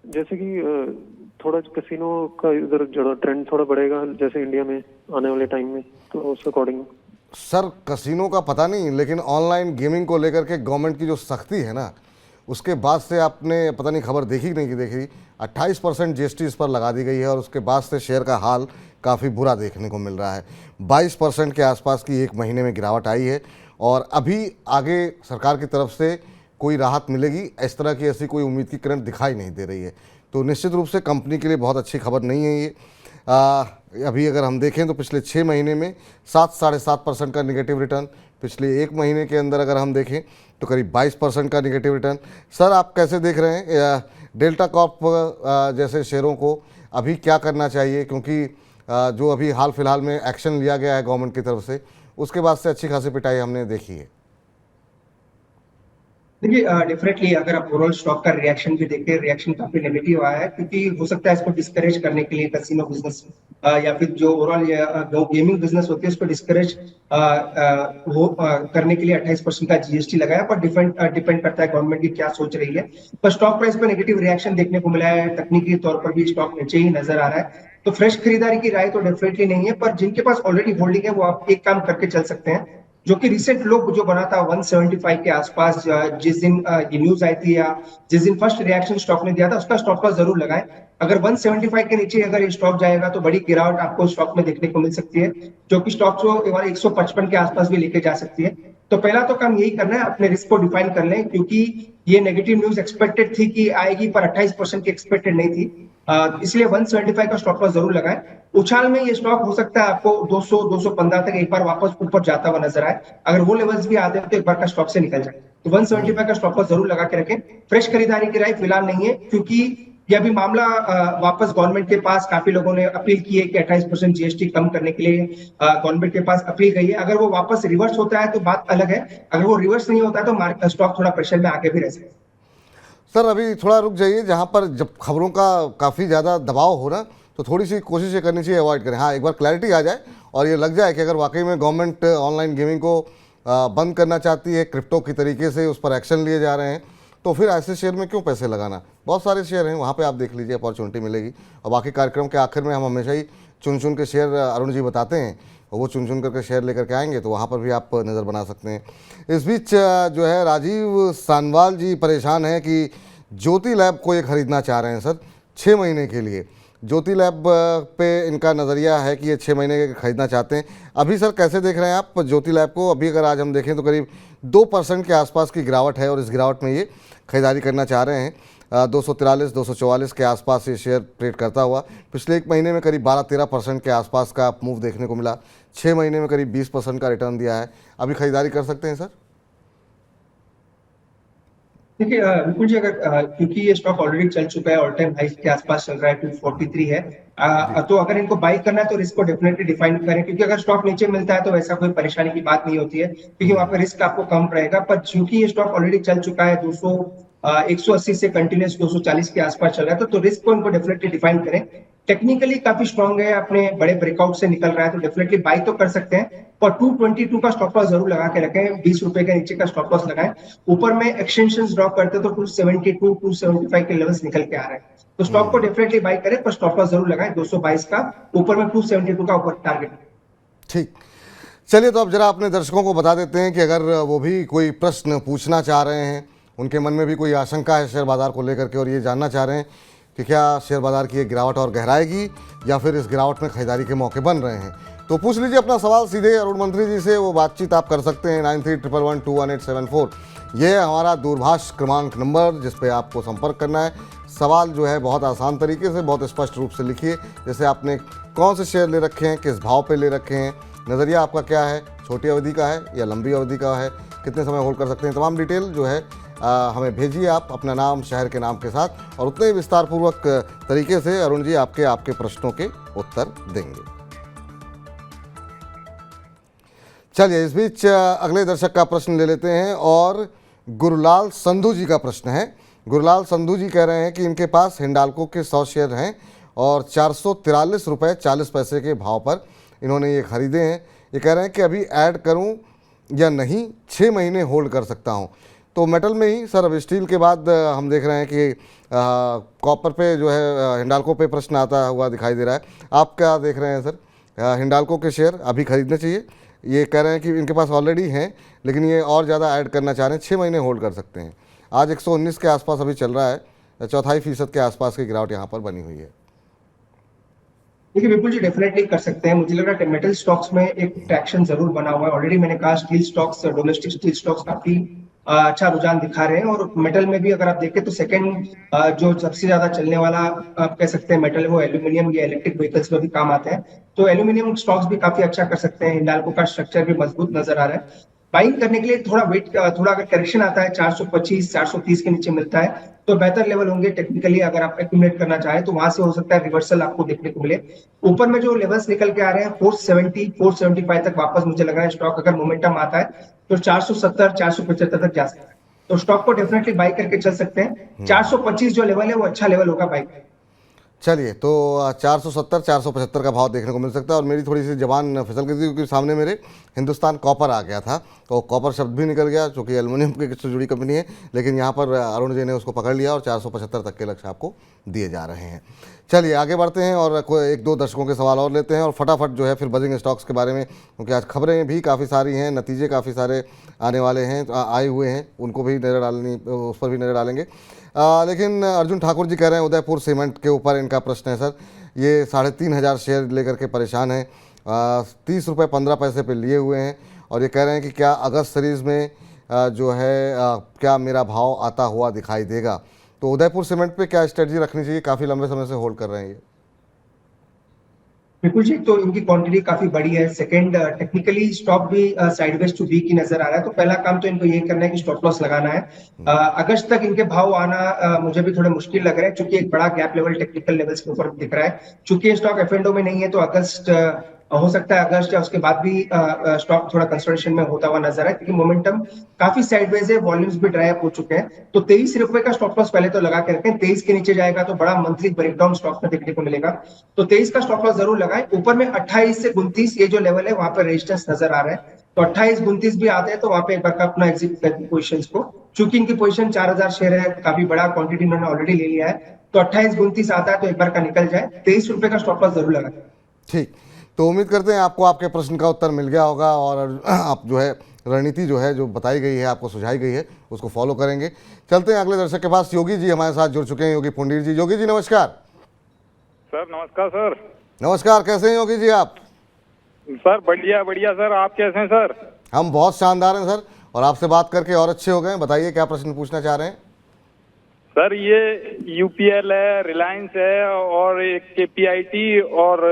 जैसे कि थोड़ा कैसीनो का इधर जो ट्रेंड थोड़ा बढ़ेगा जैसे इंडिया में आने वाले टाइम में, तो उस अकॉर्डिंग। सर कैसीनो का पता नहीं, लेकिन ऑनलाइन गेमिंग को लेकर के गवर्नमेंट की जो सख्ती है ना, उसके बाद से आपने पता नहीं खबर देखी कि नहीं देखी, 28% जीएसटी इस पर लगा दी गई है और उसके बाद से शेयर का हाल काफ़ी बुरा देखने को मिल रहा है। 22% के आसपास की एक महीने में गिरावट आई है और अभी आगे सरकार की तरफ से कोई राहत मिलेगी इस तरह की ऐसी कोई उम्मीद की किरण दिखाई नहीं दे रही है। तो निश्चित रूप से कंपनी के लिए बहुत अच्छी खबर नहीं है ये। अभी अगर हम देखें तो पिछले 6 महीने में 7-7.5% का निगेटिव रिटर्न, पिछले 1 महीने के अंदर अगर हम देखें तो करीब 22% का निगेटिव रिटर्न। सर आप कैसे देख रहे हैं डेल्टा कॉर्प जैसे शेयरों को, अभी क्या करना चाहिए? क्योंकि जो अभी हाल फिलहाल में एक्शन लिया गया है गवर्नमेंट की तरफ से, उसके बाद से अच्छी खासी पिटाई हमने देखी है। देखिए डेफिनेटली अगर आप ओवरऑल स्टॉक का रिएक्शन भी देखें, रिएक्शन काफी नेगेटिव आया है क्योंकि हो सकता है इसको डिस्करेज करने के लिए कैसीनो बिजनेस या फिर जो ओवरऑल जो गेमिंग बिजनेस होती है उसको डिस्करेज करने के लिए 28% का जीएसटी लगाया, पर डिपेंड करता है गवर्नमेंट की क्या सोच रही है। पर स्टॉक प्राइस पर नेगेटिव रिएक्शन देखने को मिला है, तकनीकी तौर पर भी स्टॉक नीचे ही नजर आ रहा है। तो फ्रेश खरीदारी की राय तो डेफिनेटली नहीं है, पर जिनके पास ऑलरेडी होल्डिंग है वो आप एक काम करके चल सकते हैं, जो कि रिसेंट लो जो बना था 175 के आसपास, जिस दिन ये न्यूज आई थी या जिस दिन फर्स्ट रिएक्शन स्टॉक ने दिया था उसका स्टॉप लॉस जरूर लगाएं। अगर 175 के नीचे अगर ये स्टॉक जाएगा तो बड़ी गिरावट आपको स्टॉक में देखने को मिल सकती है, जो कि स्टॉक को 155 के आसपास भी लेके जा सकती है। तो पहला तो काम यही करना है, अपने रिस्क को डिफाइन कर लें, क्योंकि ये नेगेटिव न्यूज एक्सपेक्टेड थी कि आएगी पर 28% की एक्सपेक्टेड नहीं थी, इसलिए 175 का स्टॉप लॉस जरूर लगाएं। उछाल में ये स्टॉक हो सकता है आपको 200-215 तक एक बार वापस ऊपर जाता हुआ नजर आए। अगर वो लेवल्स भी आते हैं तो एक बार का स्टॉक से निकल जाए, तो 175 का स्टॉप लॉस जरूर लगा के रखें। फ्रेश खरीदारी की राय फिलहाल नहीं है, क्योंकि ये अभी मामला वापस गवर्नमेंट के पास काफी लोगों ने अपील की है कि 28% जीएसटी कम करने के लिए गवर्नमेंट के पास अपील गई है। अगर वो वापस रिवर्स होता है तो बात अलग है, अगर वो रिवर्स नहीं होता है तो स्टॉक थोड़ा प्रेशर में आगे भी रह सकता है। सर अभी थोड़ा रुक जाइए, जहाँ पर जब खबरों का काफ़ी ज़्यादा दबाव हो ना तो थोड़ी सी कोशिश करनी चाहिए अवॉइड करें। हाँ, एक बार क्लैरिटी आ जाए और ये लग जाए कि अगर वाकई में गवर्नमेंट ऑनलाइन गेमिंग को बंद करना चाहती है, क्रिप्टो की तरीके से उस पर एक्शन लिए जा रहे हैं, तो फिर ऐसे शेयर में क्यों पैसे लगाना। बहुत सारे शेयर हैं, वहाँ पे आप देख लीजिए, अपॉर्चुनिटी मिलेगी। और बाकी कार्यक्रम के आखिर में हम हमेशा ही चुन चुन के शेयर अरुण जी बताते हैं और वो चुन चुन करके शेयर लेकर के आएंगे, तो वहाँ पर भी आप नज़र बना सकते हैं। इस बीच जो है राजीव सानवाल जी परेशान हैं कि ज्योति लैब को ये खरीदना चाह रहे हैं सर 6 महीने के लिए। ज्योति लैब पे इनका नज़रिया है कि ये 6 महीने के खरीदना चाहते हैं। अभी सर कैसे देख रहे हैं आप ज्योति लैब को? अभी अगर आज हम देखें तो करीब 2% के आसपास की गिरावट है और इस गिरावट में ये खरीदारी करना चाह रहे हैं। 243 244 के आसपास ये शेयर ट्रेड करता हुआ पिछले 1 महीने में करीब 12-13% के आसपास का मूव देखने को मिला। 6 महीने में करीब 20% का रिटर्न दिया है। अभी खरीदारी कर सकते हैं सर? देखिए विपुल जी, अगर क्योंकि ये स्टॉक ऑलरेडी चल चुका है, ऑल टाइम हाई के आसपास चल रहा है, 243 है, तो अगर इनको बाई करना है तो रिस्क को डेफिनेटली डिफाइन करें, क्योंकि अगर स्टॉक नीचे मिलता है तो वैसा कोई परेशानी की बात नहीं होती है, क्योंकि वहां पे रिस्क आपको कम रहेगा। पर क्योंकि ये स्टॉक ऑलरेडी चल चुका है 180 से कंटिन्यूस 240 के आसपास चल रहा है, तो रिस्क को इनको डेफिनेटली डिफाइन करें। टेक्निकली काफी स्ट्रॉन्ग है, अपने बड़े ब्रेकआउट से निकल रहा है, तो डेफिनेटली बाई तो कर सकते हैं, और 222 का स्टॉप लॉस जरूर लगा के रखें। 20 रुपए के नीचे का स्टॉप लॉस लगाएं। ऊपर में एक्सटेंशंस ड्रॉप करते तो 272 275 के लेवल्स निकल के आ रहे हैं, तो स्टॉक को डेफिनेटली बाई करें, पर स्टॉप लॉस जरूर लगाएं 222 का, ऊपर में 272 का ऊपर टारगेट। ठीक, चलिए तो अब जरा अपने दर्शकों को बता देते हैं कि अगर वो भी कोई प्रश्न पूछना चाह रहे हैं, उनके मन में भी कोई आशंका है शेयर बाजार को लेकर के और ये जानना चाह रहे हैं कि क्या शेयर बाजार की ये गिरावट और गहराएगी या फिर इस गिरावट में खरीदारी के मौके बन रहे हैं, तो पूछ लीजिए अपना सवाल सीधे अरुण मंत्री जी से। वो बातचीत आप कर सकते हैं 9311121874। ये है हमारा दूरभाष क्रमांक नंबर जिस पे आपको संपर्क करना है। सवाल जो है बहुत आसान तरीके से, बहुत स्पष्ट रूप से लिखिए, जैसे आपने कौन से शेयर ले रखे हैं, किस भाव पे ले रखे हैं, नज़रिया आपका क्या है, छोटी अवधि का है या लंबी अवधि का है, कितने समय होल्ड कर सकते हैं, तमाम डिटेल जो है हमें भेजिए आप अपना नाम शहर के नाम के साथ, और उतने ही विस्तारपूर्वक तरीके से अरुण जी आपके प्रश्नों के उत्तर देंगे। चलिए इस बीच अगले दर्शक का प्रश्न ले लेते हैं और गुरुलाल संधू जी का प्रश्न है। गुरुलाल संधू जी कह रहे हैं कि इनके पास हिंडाल्को के 100 शेयर हैं और 443 रुपये 40 पैसे के भाव पर इन्होंने ये खरीदे हैं। ये कह रहे हैं कि अभी ऐड करूं या नहीं, 6 महीने होल्ड कर सकता हूं। तो मेटल में ही सर, अब स्टील के बाद हम देख रहे हैं कि कॉपर पे जो है हिंडाल्को पे प्रश्न आता हुआ दिखाई दे रहा है। आप क्या देख रहे हैं सर, हिंडाल्को के शेयर अभी खरीदने चाहिए? ये कह रहे हैं कि इनके पास ऑलरेडी हैं लेकिन ये और ज़्यादा ऐड करना चाह रहे हैं, 6 महीने होल्ड कर सकते हैं। आज 119 के आसपास अभी चल रहा है, 4.25% के आसपास की गिरावट यहाँ पर बनी हुई है। देखिए विपुल जी, डेफिनेटली कर सकते हैं। मुझे लग रहा है कि मेटल स्टॉक्स में एक ट्रैक्शन जरूर बना हुआ है। ऑलरेडी मैंने कहा steel stocks, domestic steel stocks काफी अच्छा रुझान दिखा रहे हैं, और मेटल में भी अगर आप देखें तो सेकंड जो सबसे ज्यादा चलने वाला आप कह सकते हैं मेटल, वो एल्यूमिनियम या इलेक्ट्रिक व्हीकल्स में भी काम आते हैं, तो एल्यूमिनियम स्टॉक्स भी काफी अच्छा कर सकते हैं। हिंडाल्को का स्ट्रक्चर भी मजबूत नजर आ रहा है। बाइंग करने के लिए थोड़ा अगर करेक्शन आता है 425 430 के नीचे मिलता है तो बेहतर लेवल होंगे। टेक्निकली अगर आप एक्यूमुलेट करना चाहें तो वहां से हो सकता है रिवर्सल आपको देखने को मिले। ऊपर में जो लेवल्स निकल के आ रहे हैं 470 475 तक वापस मुझे लग रहा है स्टॉक अगर मोमेंटम आता है तो 470 475 तक जा सकता है, तो स्टॉक को डेफिनेटली बाई करके चल सकते हैं। 425 जो लेवल है वो अच्छा लेवल होगा बाई। चलिए तो 470 475 का भाव देखने को मिल सकता है। और मेरी थोड़ी सी जबान फिसल गई थी क्योंकि सामने मेरे हिंदुस्तान कॉपर आ गया था, तो कॉपर शब्द भी निकल गया जो कि एल्युमिनियम की से जुड़ी कंपनी है, लेकिन यहाँ पर अरुण जी ने उसको पकड़ लिया और 475 तक के लक्ष्य आपको दिए जा रहे हैं। चलिए आगे बढ़ते हैं और एक दो दर्शकों के सवाल और लेते हैं और फटाफट जो है फिर बजिंग स्टॉक्स के बारे में, क्योंकि आज खबरें भी काफ़ी सारी हैं, नतीजे काफ़ी सारे आने वाले हैं, आए हुए हैं, उनको भी नज़र डालनी, उस पर भी नज़र डालेंगे। लेकिन अर्जुन ठाकुर जी कह रहे हैं उदयपुर सीमेंट के ऊपर इनका प्रश्न है सर। ये 3,500 शेयर लेकर के परेशान हैं, 30 रुपये 15 पैसे पे लिए हुए हैं और ये कह रहे हैं कि क्या अगस्त सीरीज़ में जो है क्या मेरा भाव आता हुआ दिखाई देगा। तो उदयपुर सीमेंट पे क्या स्ट्रेटजी रखनी चाहिए, काफ़ी लंबे समय से होल्ड कर रहे हैं ये? बिल्कुल जी, तो इनकी क्वांटिटी काफी बड़ी है। सेकंड, टेक्निकली स्टॉक भी साइडवेज टू बी की नजर आ रहा है, तो पहला काम तो इनको ये करना है कि स्टॉप लॉस लगाना है। अगस्त तक इनके भाव आना मुझे भी थोड़े मुश्किल लग रहा है, क्योंकि एक बड़ा गैप लेवल टेक्निकल लेवल्स के ऊपर दिख रहा है। चूंकि स्टॉक एफ&ओ में नहीं है तो अगस्त हो सकता है, अगस्त या उसके बाद भी स्टॉक थोड़ा कंसोलिडेशन में होता हुआ नजर है, क्योंकि मोमेंटम काफी साइडवेज है, वॉल्यूम्स भी ड्राई अप हो चुके हैं। तो 23 रुपए का स्टॉप लॉस पहले तो लगा के रखें। 23 के नीचे जाएगा तो बड़ा मंथली ब्रेकडाउन स्टॉक में देखने को मिलेगा, तो 23 का स्टॉप लॉस जरूर लगाएं। ऊपर में 28 से 29 ये जो लेवल है वहां पर रेजिस्टेंस नजर आ रहा है, तो 28-29 भी आते हैं तो वहां पे एक बार का अपना एग्जिट करके पोजीशंस को, चूंकि इनकी पोजीशन 4000 शेयर है, काफी बड़ा क्वांटिटी इन्होंने ऑलरेडी ले लिया है, तो 28-29 आता है तो एक बार का निकल जाए। 23 रुपए का स्टॉप लॉस जरूर लगाएं। ठीक, तो उम्मीद करते हैं आपको आपके प्रश्न का उत्तर मिल गया होगा और आप जो है रणनीति जो है जो बताई गई है आपको सुझाई गई है उसको फॉलो करेंगे। चलते हैं अगले दर्शक के पास। योगी जी हमारे साथ जुड़ चुके हैं, योगी पुंडीर जी। योगी जी नमस्कार। सर नमस्कार सर। नमस्कार, कैसे हैं योगी जी आप? सर बढ़िया बढ़िया सर, आप कैसे हैं सर? हम बहुत शानदार हैं सर, और आपसे बात करके और अच्छे हो गए। बताइए क्या प्रश्न पूछना चाह रहे हैं? सर ये यूपीएल है, रिलायंस है और एक केपीआईटी और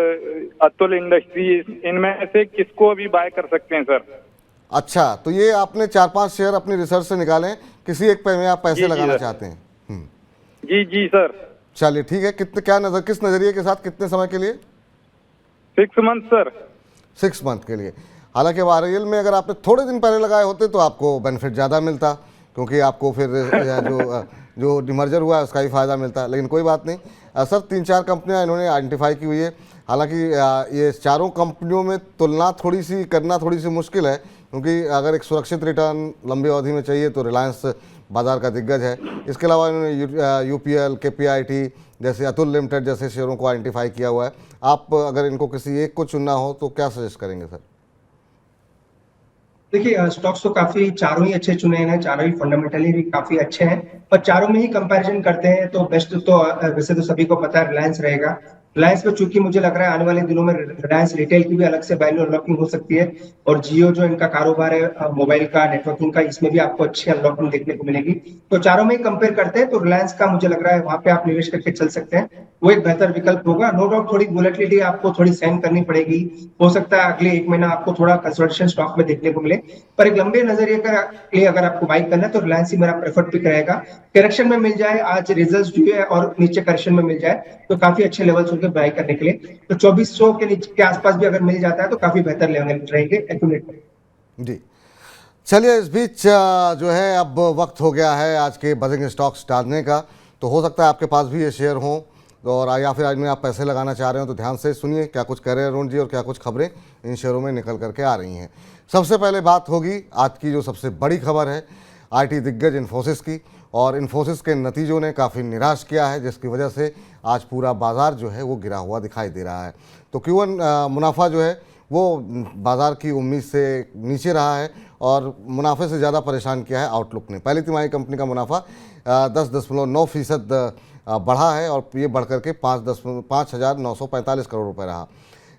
अतुल इंडस्ट्रीज, इनमें से किसको अभी बाय कर सकते हैं सर? अच्छा, तो ये आपने 4-5 शेयर अपनी रिसर्च से निकाले, किसी एक पे में आप पैसे जी लगाना सर। चाहते हैं? जी जी सर। चलिए ठीक है। किस नजरिए के साथ, कितने समय के लिए? 6 मंथ सर। 6 मंथ के लिए। हालांकि आरएल में अगर आपने थोड़े दिन पहले लगाए होते तो आपको बेनिफिट ज़्यादा मिलता, क्योंकि आपको फिर जो डिमर्जर हुआ है उसका ही फ़ायदा मिलता। लेकिन कोई बात नहीं सर, 3-4 कंपनियां इन्होंने आइडेंटिफाई की हुई है। हालांकि ये चारों कंपनियों में तुलना थोड़ी सी मुश्किल है, क्योंकि अगर एक सुरक्षित रिटर्न लंबी अवधि में चाहिए तो रिलायंस बाजार का दिग्गज है। इसके अलावा इन्होंने यूपीएल, केपीआईटी जैसे अतुल लिमिटेड जैसे शेयरों को आइडेंटिफाई किया हुआ है। आप अगर इनको किसी एक को चुनना हो तो क्या सजेस्ट करेंगे सर? देखिए स्टॉक्स तो काफी चारों ही अच्छे चुने हैं, चारों ही फंडामेंटली भी काफी अच्छे हैं, पर चारों में ही कंपैरिजन करते हैं तो बेस्ट तो वैसे तो सभी को पता है रिलायंस रहेगा। रिलायंस में चूंकि मुझे लग रहा है आने वाले दिनों में रिलायंस रिटेल की भी अलग से वैल्यू अनलॉकिंग हो सकती है, और जियो जो इनका कारोबार है मोबाइल का, नेटवर्किंग का, इसमें भी आपको अच्छी अनलॉकिंग देखने को मिलेगी। तो चारों में ही कंपेयर करते हैं तो रिलायंस का मुझे लग रहा है वहां पे आप निवेश करके चल सकते हैं, वो एक बेहतर विकल्प होगा। नो डाउट थोड़ी वोलेटिलिटी आपको थोड़ी सहन करनी पड़ेगी, हो सकता है अगले 1 महीना आपको थोड़ा कंसोलिडेशन स्टॉक में देखने को मिले, पर एक लंबे नजरिए का लिए अगर आपको बाई करना है तो रिलायंस ही मेरा प्रेफर्ड पिक रहेगा। करेक्शन में मिल जाए, आज रिजल्ट्स जो है और नीचे करेक्शन में मिल जाए तो काफी अच्छे लेवल्स होंगे बाई करने के लिए। तो 2400 के नीचे के आसपास भी अगर मिल जाता है तो काफी बेहतर लेवल रहेंगे एक्यूमुलेट में। जी चलिए, इस बीच जो है अब वक्त हो गया है आज के बजिंग स्टॉक्स डालने का। तो हो सकता है आपके पास भी ये शेयर हों और या फिर आज में आप पैसे लगाना चाह रहे हो तो ध्यान से सुनिए क्या कुछ कह रहे हैं अरुण जी और क्या कुछ खबरें इन शेयरों में निकल करके आ रही हैं। सबसे पहले बात होगी आज की जो सबसे बड़ी खबर है आईटी दिग्गज इन्फोसिस की, और इन्फोसिस के नतीजों ने काफ़ी निराश किया है, जिसकी वजह से आज पूरा बाजार जो है वो गिरा हुआ दिखाई दे रहा है। तो Q1 मुनाफा जो है वो बाजार की उम्मीद से नीचे रहा है और मुनाफे से ज़्यादा परेशान किया है आउटलुक ने। पहली तिमाही कंपनी का मुनाफा 10.9% बढ़ा है और ये बढ़ करके 5,945 करोड़ रुपए रहा।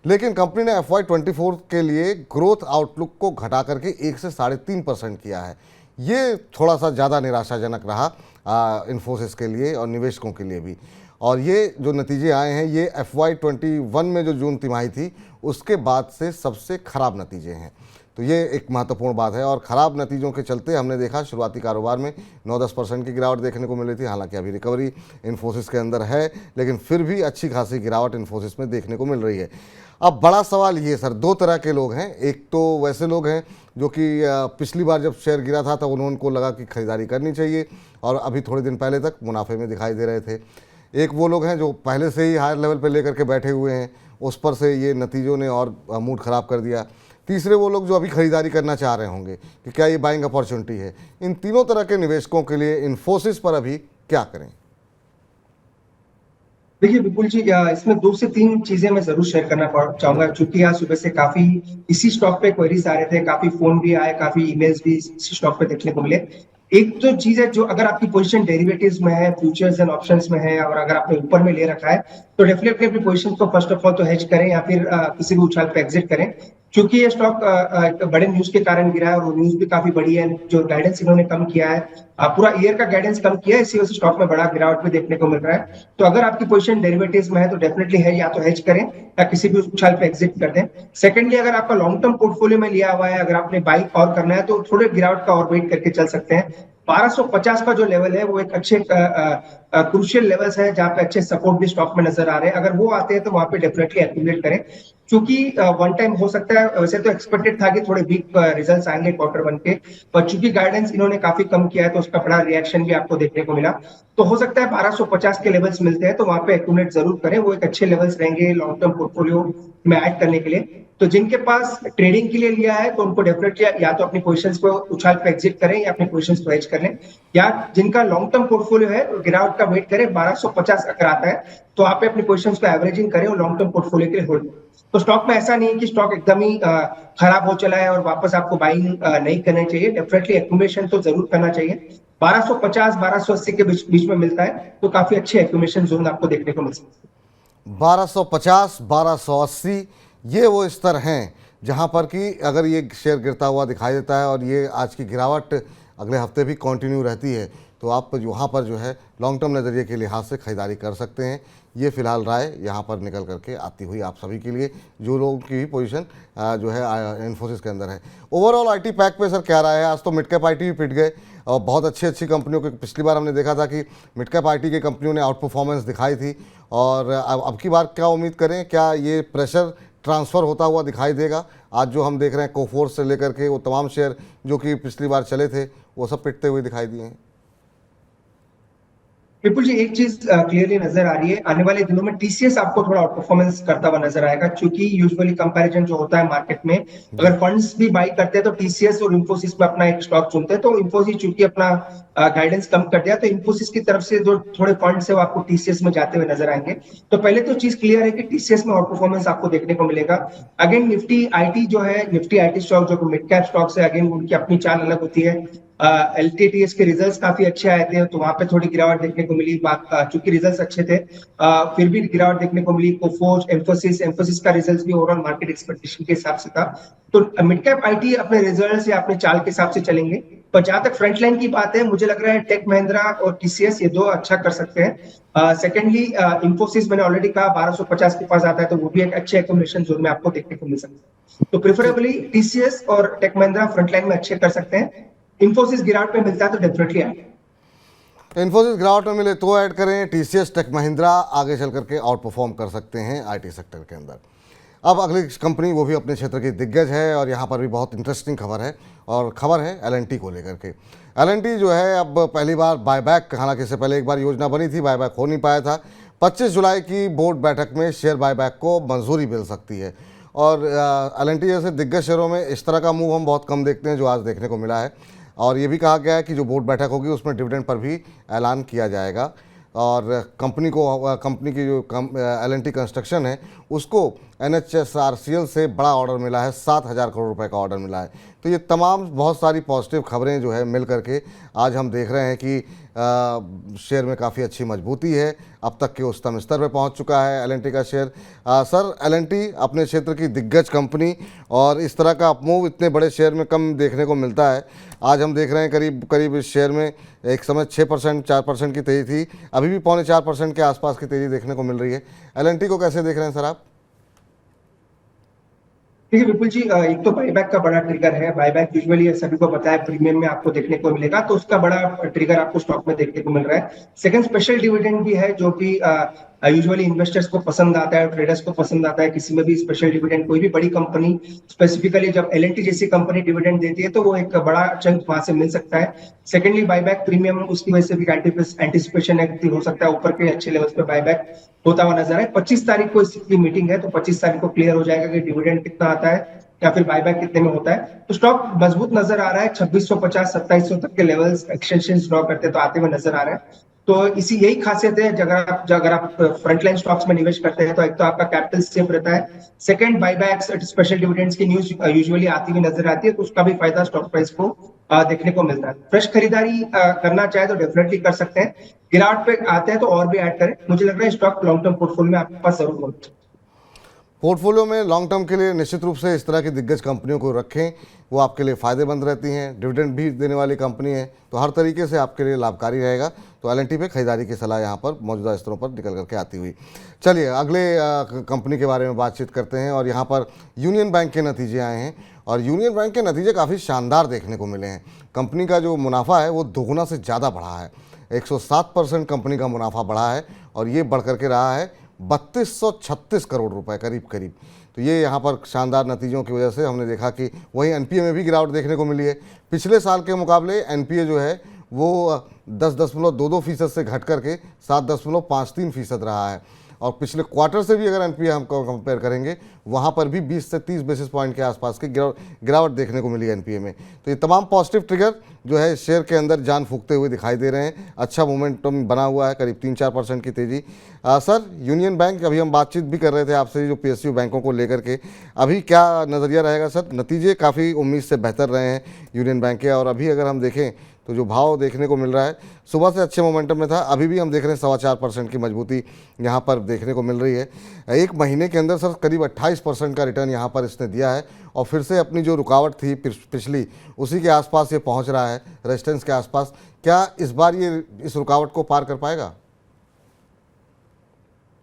लेकिन कंपनी ने FY24 के लिए ग्रोथ आउटलुक को घटा करके 1 से 3.5% किया है। ये थोड़ा सा ज़्यादा निराशाजनक रहा इन्फोसिस के लिए और निवेशकों के लिए भी। और ये जो नतीजे आए हैं ये FY21 में जो जून तिमाही थी उसके बाद से सबसे ख़राब नतीजे हैं। तो ये एक महत्वपूर्ण बात है, और ख़राब नतीजों के चलते हमने देखा शुरुआती कारोबार में 9-10% की गिरावट देखने को मिल रही थी। हालांकि अभी रिकवरी इन्फोसिस के अंदर है, लेकिन फिर भी अच्छी खासी गिरावट इन्फोसिस में देखने को मिल रही है। अब बड़ा सवाल ये सर, 2 तरह के लोग हैं। एक तो वैसे लोग हैं जो कि पिछली बार जब शेयर गिरा था तब उनको लगा कि खरीदारी करनी चाहिए और अभी थोड़े दिन पहले तक मुनाफे में दिखाई दे रहे थे। एक वो लोग हैं जो पहले से ही हायर लेवल पे लेकर के बैठे हुए हैं, उस पर से ये नतीजों ने और मूड ख़राब कर दिया। तीसरे वो लोग जो अभी खरीदारी करना चाह रहे होंगे कि क्या ये बाइंग अपॉर्चुनिटी है। इन तीनों तरह के निवेशकों के लिए इन्फोसिस पर अभी क्या करें? देखिए विपुल जी, इसमें 2 से 3 चीजें मैं जरूर शेयर करना चाहूंगा, क्योंकि आज सुबह से काफी इसी स्टॉक पे क्वेरीज आ रहे थे, काफी फोन भी आए, काफी ईमेल्स भी इसी स्टॉक पे देखने को मिले। एक तो चीज है, जो अगर आपकी पोजीशन डेरिवेटिव्स में है, फ्यूचर्स एंड ऑप्शंस में है, और अगर आपने ऊपर में ले रखा है तो डेफिनेटली अपनी पोजीशन को फर्स्ट ऑफ ऑल तो हेज करें या फिर किसी भी उछाल पे एग्जिट करें, क्योंकि ये स्टॉक बड़े न्यूज के कारण गिरा है और वो न्यूज भी काफी बड़ी है। जो गाइडेंस इन्होंने कम किया है, पूरा ईयर का गाइडेंस कम किया है, इसी वजह से स्टॉक में बड़ा गिरावट भी देखने को मिल रहा है। तो अगर आपकी पोजीशन डेरिवेटिव्स में है तो डेफिनेटली है, या तो हेज करें या किसी भी उछाल पे एग्जिट कर दें। सेकेंडली, अगर आपका लॉन्ग टर्म पोर्टफोलियो में लिया हुआ है, अगर आपने बाई और करना है तो थोड़े गिरावट का और वेट करके चल सकते हैं। 1250 का जो लेवल है वो एक अच्छे क्रूशियल लेवल्स है जहां पे अच्छे सपोर्ट भी स्टॉक में नजर आ रहे हैं। अगर वो आते हैं तो वहां पे डेफिनेटली एक्यूमुलेट करें, क्योंकि वन टाइम हो सकता है। वैसे तो एक्सपेक्टेड था कि थोड़े वीक रिजल्ट्स आएंगे Q1 के, पर चूंकि गाइडेंस इन्होंने काफी कम किया है तो उसका बड़ा रिएक्शन भी आपको देखने को मिला। तो हो सकता है 1250 के लेवल्स मिलते हैं तो वहां पे एक्यूमुलेट जरूर करें, वो एक अच्छे लेवल्स रहेंगे लॉन्ग टर्म पोर्टफोलियो में ऐड करने के लिए। तो जिनके पास ट्रेडिंग के लिए लिया है तो उनको डेफिनेटली या तो अपनी पोजीशंस को उछाल पे एग्जिट करें या अपनी पोजीशंस को हेज कर लें, या जिनका लॉन्ग टर्म पोर्टफोलियो है तो गिरावट का वेट करें। 1250 अगर आता है तो आप अपनी पोजीशंस को एवरेजिंग करें और लॉन्ग टर्म पोर्टफोलियो के लिए होल्ड। तो स्टॉक में ऐसा नहीं है कि स्टॉक एकदम ही खराब हो चला है और वापस आपको बाइंग नहीं करना चाहिए। डेफिनेटली एक्यूमुलेशन तो जरूर करना चाहिए। 1250 1280 के बीच में मिलता है तो काफी अच्छे एक्यूमुलेशन जोन आपको देखने को मिल सकते हैं। 1250 1280 ये वो स्तर हैं जहां पर कि अगर ये शेयर गिरता हुआ दिखाई देता है और ये आज की गिरावट अगले हफ्ते भी कंटिन्यू रहती है तो आप वहाँ पर जो है लॉन्ग टर्म नज़रिए के लिहाज से खरीदारी कर सकते हैं। ये फिलहाल राय यहाँ पर निकल करके आती हुई आप सभी के लिए जो लोगों की भी पोजीशन जो है इन्फोसिस के अंदर है। ओवरऑल आईटी पैक पे सर क्या राय है? आज तो मिड कैप आईटी भी पिट गए और बहुत अच्छी कंपनियों के पिछली बार हमने देखा था कि मिड कैप आईटी की कंपनियों ने आउट परफॉर्मेंस दिखाई थी और अब की बार क्या उम्मीद करें? क्या ये प्रेशर ट्रांसफ़र होता हुआ दिखाई देगा? आज जो हम देख रहे हैं कोफोर्स से लेकर के वो तमाम शेयर जो कि पिछली बार चले थे वो सब पिटते हुए दिखाई दिए हैं। विपुल जी, एक चीज क्लियरली नजर आ रही है, आने वाले दिनों में टीसीएस आपको थोड़ा आउट परफॉर्मेंस करता हुआ नजर आएगा, क्योंकि यूजुअली कंपैरिजन जो होता है मार्केट में, अगर फंड्स भी बाई करते हैं तो टीसीएस और इंफोसिस में अपना एक स्टॉक चुनते हैं। तो इंफोसिस चूंकि अपना गाइडेंस कम कर दिया तो इंफोसिस की तरफ से जो थोड़े फंड्स है वो आपको टीसीएस में जाते हुए नजर आएंगे। तो पहले तो चीज क्लियर है कि टीसीएस में आउट परफॉर्मेंस आपको देखने को मिलेगा। अगेन निफ्टी आईटी जो है, निफ्टी आईटी स्टॉक जो मिड कैप स्टॉक्स है, अगेन उनकी अपनी चाल अलग होती है। एलटीटीएस के रिजल्ट्स काफी अच्छे आए थे तो वहां पे थोड़ी गिरावट देखने को मिली। चूंकि रिजल्ट्स अच्छे थे फिर भी गिरावट देखने को मिली। कोफोर्ज, एम्फोसिस का रिजल्ट्स भी ओवरऑल मार्केट एक्सपेक्टेशन के हिसाब से था। तो मिड कैप आईटी अपने रिजल्ट्स या अपने चाल के हिसाब से चलेंगे। पर जहां तक फ्रंट लाइन की बात है, मुझे लग रहा है टेक महिंद्रा और टीसीएस ये दो अच्छा कर सकते हैं। सेकेंडली इंफोसिस मैंने ऑलरेडी कहा 1250 के पास आता है तो वो भी एक अच्छे एक्यूमुलेशन जोन में आपको देखने को मिल सकता है। तो प्रेफरेबली टीसीएस और टेक महिंद्रा फ्रंट लाइन में अच्छे कर सकते हैं। इंफोसिस गिरावट में मिलता है तो डेफिनेटली ऐड। इन्फोसिस गिरावट में मिले तो ऐड करें। टीसीएस, टेक महिंद्रा आगे चल करके आउट परफॉर्म कर सकते हैं आईटी सेक्टर के अंदर। अब अगली कंपनी वो भी अपने क्षेत्र की दिग्गज है और यहाँ पर भी बहुत इंटरेस्टिंग खबर है और खबर है एलएनटी को लेकर के। एलएनटी जो है अब पहली बार बायबैक, हालांकि इससे पहले एक बार योजना बनी थी, बायबैक हो नहीं पाया था। 25 जुलाई की बोर्ड बैठक में शेयर बायबैक को मंजूरी मिल सकती है और एलएनटी जैसे दिग्गज शेयरों में इस तरह का मूव हम बहुत कम देखते हैं जो आज देखने को मिला है। और ये भी कहा गया है कि जो बोर्ड बैठक होगी उसमें डिविडेंड पर भी ऐलान किया जाएगा और कंपनी की जो एलएनटी कंस्ट्रक्शन है उसको एनएचएसआरसीएल से बड़ा ऑर्डर मिला है, 7,000 करोड़ रुपए का ऑर्डर मिला है। तो ये तमाम बहुत सारी पॉजिटिव खबरें जो है मिल करके आज हम देख रहे हैं कि शेयर में काफ़ी अच्छी मजबूती है। अब तक के उच्चतम स्तर पे पहुंच चुका है एलएनटी का शेयर। सर, एलएनटी अपने क्षेत्र की दिग्गज कंपनी और इस तरह का अपमूव इतने बड़े शेयर में कम देखने को मिलता है। आज हम देख रहे हैं करीब इस शेयर में एक समय 6% 4% की तेज़ी थी, अभी भी 3.25% के आसपास की तेज़ी देखने को मिल रही है। एलएनटी को कैसे देख रहे हैं सर आप? ठीक है विपुल जी, एक तो बायबैक का बड़ा ट्रिगर है। बायबैक यूजुअली सभी को पता है प्रीमियम में आपको देखने को मिलेगा, तो उसका बड़ा ट्रिगर आपको स्टॉक में देखने को मिल रहा है। सेकंड, स्पेशल डिविडेंड भी है जो कि यूजुअली इन्वेस्टर्स को पसंद आता है, ट्रेडर्स को पसंद आता है। किसी में भी स्पेशल डिविडेंड, कोई भी बड़ी कंपनी स्पेसिफिकली जब एलएनटी जैसी कंपनी डिविडेंड देती है तो वो एक बड़ा चंक वहां से मिल सकता है। सेकेंडली, बायबैक प्रीमियम, उसकी वजह से भी एंटिसिपेशन हो सकता है ऊपर के अच्छे लेवल्स पे बायबैक होता हुआ नजर है। 25 तारीख को इसकी मीटिंग है तो 25 तारीख को क्लियर हो जाएगा कि डिविडेंड कितना आता है या फिर बायबैक कितने में होता है। तो स्टॉक मजबूत नजर आ रहा है। 2650 2700 तक के लेवल्स एक्सटेंशन ड्रॉ करते तो आते हुए नजर आ रहा है। तो इसी यही खासियत है अगर आप फ्रंटलाइन स्टॉक्स में निवेश करते हैं तो एक तो आपका कैपिटल सेफ रहता है। सेकंड, बायबैक्स, स्पेशल डिविडेंड्स की न्यूज यूजुअली आती हुई नजर आती है तो उसका भी फायदा स्टॉक प्राइस को देखने को मिलता है। फ्रेश खरीदारी करना चाहे तो डेफिनेटली कर सकते हैं। गिरावट पे आते हैं तो और भी ऐड करें। मुझे लग रहा है स्टॉक लॉन्ग टर्म पोर्टफोलियो में आपके पास जरूर होना। पोर्टफोलियो में लॉन्ग टर्म के लिए निश्चित रूप से इस तरह की दिग्गज कंपनियों को रखें, वो आपके लिए फ़ायदेमंद रहती हैं। डिविडेंड भी देने वाली कंपनी है तो हर तरीके से आपके लिए लाभकारी रहेगा। तो एलएनटी पे खरीदारी की सलाह यहाँ पर मौजूदा स्तरों पर निकल करके आती हुई। चलिए अगले कंपनी के बारे में बातचीत करते हैं और यहाँ पर यूनियन बैंक के नतीजे आए हैं और यूनियन बैंक के नतीजे काफ़ी शानदार देखने को मिले हैं। कंपनी का जो मुनाफा है वो दोगुना से ज़्यादा बढ़ा है। 107% कंपनी का मुनाफा बढ़ा है और ये बढ़ करके रहा है 3236 करोड़ रुपए करीब। तो ये यहाँ पर शानदार नतीजों की वजह से हमने देखा कि वहीं एनपीए में भी गिरावट देखने को मिली है। पिछले साल के मुकाबले एनपीए जो है वो 10.22% से घट करके 7.53% रहा है और पिछले क्वार्टर से भी अगर एनपीए हम कंपेयर करेंगे वहाँ पर भी 20 से 30 बेसिस पॉइंट के आसपास की गिरावट देखने को मिली एनपीए में। तो ये तमाम पॉजिटिव ट्रिगर जो है शेयर के अंदर जान फूंकते हुए दिखाई दे रहे हैं। अच्छा मोमेंटम बना हुआ है, करीब 3-4% की तेज़ी। सर, यूनियन बैंक, अभी हम बातचीत भी कर रहे थे आपसे जो पीएसयू बैंकों को लेकर के, अभी क्या नज़रिया रहेगा सर? नतीजे काफ़ी उम्मीद से बेहतर रहे हैं यूनियन बैंक के, और अभी अगर हम देखें तो जो भाव देखने को मिल रहा है सुबह से अच्छे मोमेंटम में था, अभी भी हम देख रहे हैं 4.25% की मजबूती यहाँ पर देखने को मिल रही है। एक महीने के अंदर सर करीब 28% का रिटर्न यहाँ पर इसने दिया है, और फिर से अपनी जो रुकावट थी पिछली उसी के आसपास ये पहुँच रहा है, रेजिस्टेंस के आसपास। क्या इस बार ये इस रुकावट को पार कर पाएगा?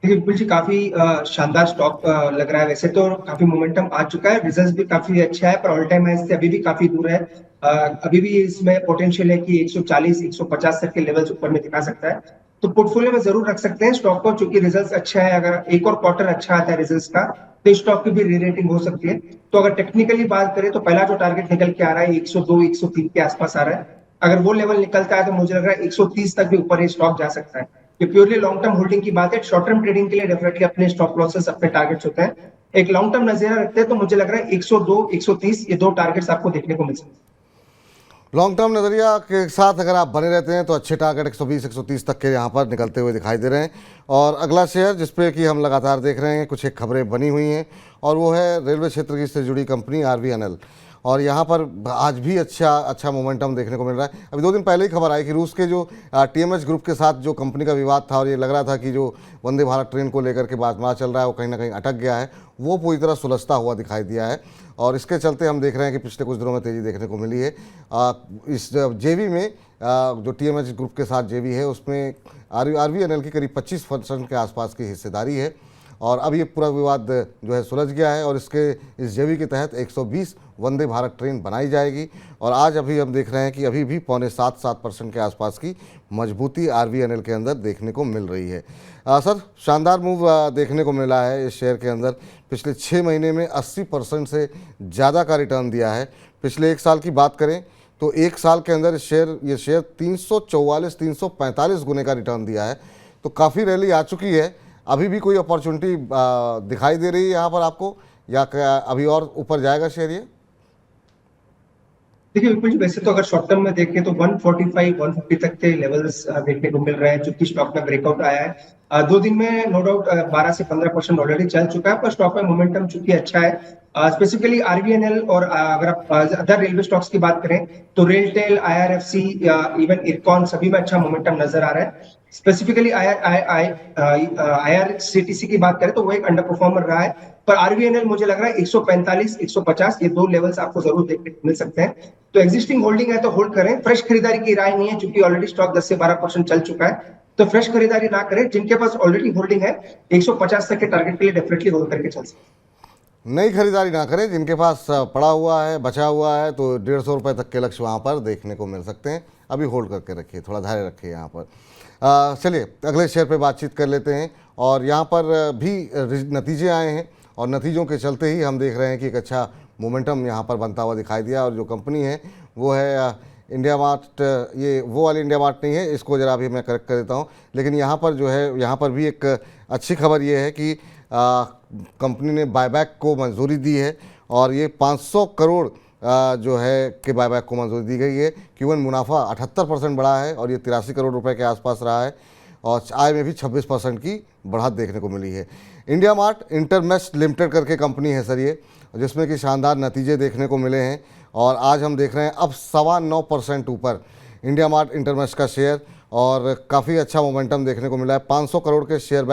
देखिए विपुल जी, काफी शानदार स्टॉक लग रहा है। वैसे तो काफी मोमेंटम आ चुका है, रिजल्ट्स भी काफी अच्छा है, पर ऑल टाइम हाई से अभी भी काफी दूर है। अभी भी इसमें पोटेंशियल है कि 140-150 तक के लेवल्स ऊपर में दिखा सकता है। तो पोर्टफोलियो में जरूर रख सकते हैं स्टॉक को, क्योंकि रिजल्ट्स अच्छा है। अगर एक और क्वार्टर अच्छा आता है रिजल्ट्स का तो स्टॉक की भी री रेटिंग हो सकती है। तो अगर टेक्निकली बात करें तो पहला जो टारगेट निकल के आ रहा है 102-103 के आसपास आ रहा है। अगर वो लेवल निकलता है तो मुझे लग रहा है 130 तक भी ऊपर ये स्टॉक जा सकता है। ये प्योरली लॉन्ग टर्म होल्डिंग की बात है। शॉर्ट टर्म ट्रेडिंग के लिए डेफिनेटली अपने स्टॉप लॉसेस, अपने टारगेट्स होते हैं। एक लॉन्ग टर्म नजरिया रखते हैं तो मुझे लग रहा है 102-130 ये दो टारगेट्स आपको देखने को मिल सकते हैं। लॉन्ग टर्म नज़रिया के साथ अगर आप बने रहते हैं तो अच्छे टारगेट 120-130 तक के यहाँ पर निकलते हुए दिखाई दे रहे हैं। और अगला शेयर जिस पे कि हम लगातार देख रहे हैं, कुछ एक खबरें बनी हुई हैं, और वो है रेलवे क्षेत्र की से जुड़ी कंपनी RVNL। और यहाँ पर आज भी अच्छा मोमेंटम देखने को मिल रहा है। अभी 2 दिन पहले ही खबर आई कि रूस के जो TMH ग्रुप के साथ जो कंपनी का विवाद था, और ये लग रहा था कि जो वंदे भारत ट्रेन को लेकर के बात चल रहा है वो कहीं ना कहीं अटक गया है, वो पूरी तरह सुलझता हुआ दिखाई दिया है। और इसके चलते हम देख रहे हैं कि पिछले कुछ दिनों में तेज़ी देखने को मिली है। इस जेवी में जो TMH ग्रुप के साथ जेवी है उसमें RVNL की करीब 25% के आसपास की हिस्सेदारी है। और अब ये पूरा विवाद जो है सुलझ गया है, और इस जेवी के तहत 120 वंदे भारत ट्रेन बनाई जाएगी। और आज अभी हम देख रहे हैं कि अभी भी 6.75% के आसपास की मजबूती RVNL के अंदर देखने को मिल रही है। सर, शानदार मूव देखने को मिला है इस शेयर के अंदर। पिछले 6 महीने में 80% से ज़्यादा का रिटर्न दिया है। पिछले 1 साल की बात करें तो 1 साल के अंदर ये शेयर 344-345 गुने का रिटर्न दिया है। तो काफ़ी रैली आ चुकी है। अभी भी कोई अपॉर्चुनिटी दिखाई दे रही है यहाँ पर आपको, या अभी और ऊपर जाएगा शेयर ये? देखिए विपुल जी, वैसे तो अगर शॉर्ट टर्म में देखें तो 145-150 तक के लेवल्स देखने को मिल रहे हैं, जो कि स्टॉक में ब्रेकआउट आया है। 2 दिन में नो डाउट 12 से 15% ऑलरेडी चल चुका है, पर स्टॉक में मोमेंटम चूंकि अच्छा है। स्पेसिफिकली RVNL, और अगर आप अदर रेलवे स्टॉक्स की बात करें तो रेलटेल, IRFC, इवन इरकॉन, सभी में अच्छा मोमेंटम नजर आ रहा है। स्पेसिफिकली IRCTC की बात करें तो वो एक अंडर परफॉर्मर रहा है, पर RVNL मुझे लग रहा है 145-150 ये 2 लेवल्स आपको जरूर देखने को मिल सकते हैं। तो एग्जिस्टिंग होल्डिंग है तो होल्ड करें, फ्रेश खरीदारी की राय नहीं है, क्योंकि ऑलरेडी स्टॉक 10 से 12% चल चुका है। तो फ्रेश खरीदारी ना करें। जिनके पास ऑलरेडी होल्डिंग है 150 तक के टारगेट के लिए डेफिनेटली होल्ड करके चल सकते हैं। नई खरीदारी ना करें, जिनके पास पड़ा हुआ है, बचा हुआ है, तो 150 रुपये तक के लक्ष्य वहाँ पर देखने को मिल सकते हैं। अभी होल्ड करके रखिए, थोड़ा धैर्य रखिए यहाँ पर। चलिए अगले शेयर पे बातचीत कर लेते हैं। और यहाँ पर भी नतीजे आए हैं, और नतीजों के चलते ही हम देख रहे हैं कि एक अच्छा मोमेंटम यहाँ पर बनता हुआ दिखाई दिया। और जो कंपनी है वो है इंडिया मार्ट। ये वो वाली इंडिया मार्ट नहीं है, इसको ज़रा अभी मैं करेक्ट कर देता हूँ। लेकिन यहाँ पर जो है, यहाँ पर भी एक अच्छी खबर ये है कि कंपनी ने बायबैक को मंजूरी दी है, और ये 500 करोड़ जो है कि बायबैक को मंजूरी दी गई है। क्यूएन मुनाफा 78% बढ़ा है, और ये 83 करोड़ रुपए के आसपास रहा है, और आय में भी 26% की बढ़त देखने को मिली है। इंडिया मार्ट इंटरमेश लिमिटेड करके कंपनी है सर ये, जिसमें कि शानदार नतीजे देखने को मिले हैं। और आज हम देख रहे हैं अब 9.25% ऊपर इंडिया मार्ट इंटरमेश का शेयर, और काफ़ी अच्छा मोमेंटम देखने को मिला है। 500 करोड़ के शेयर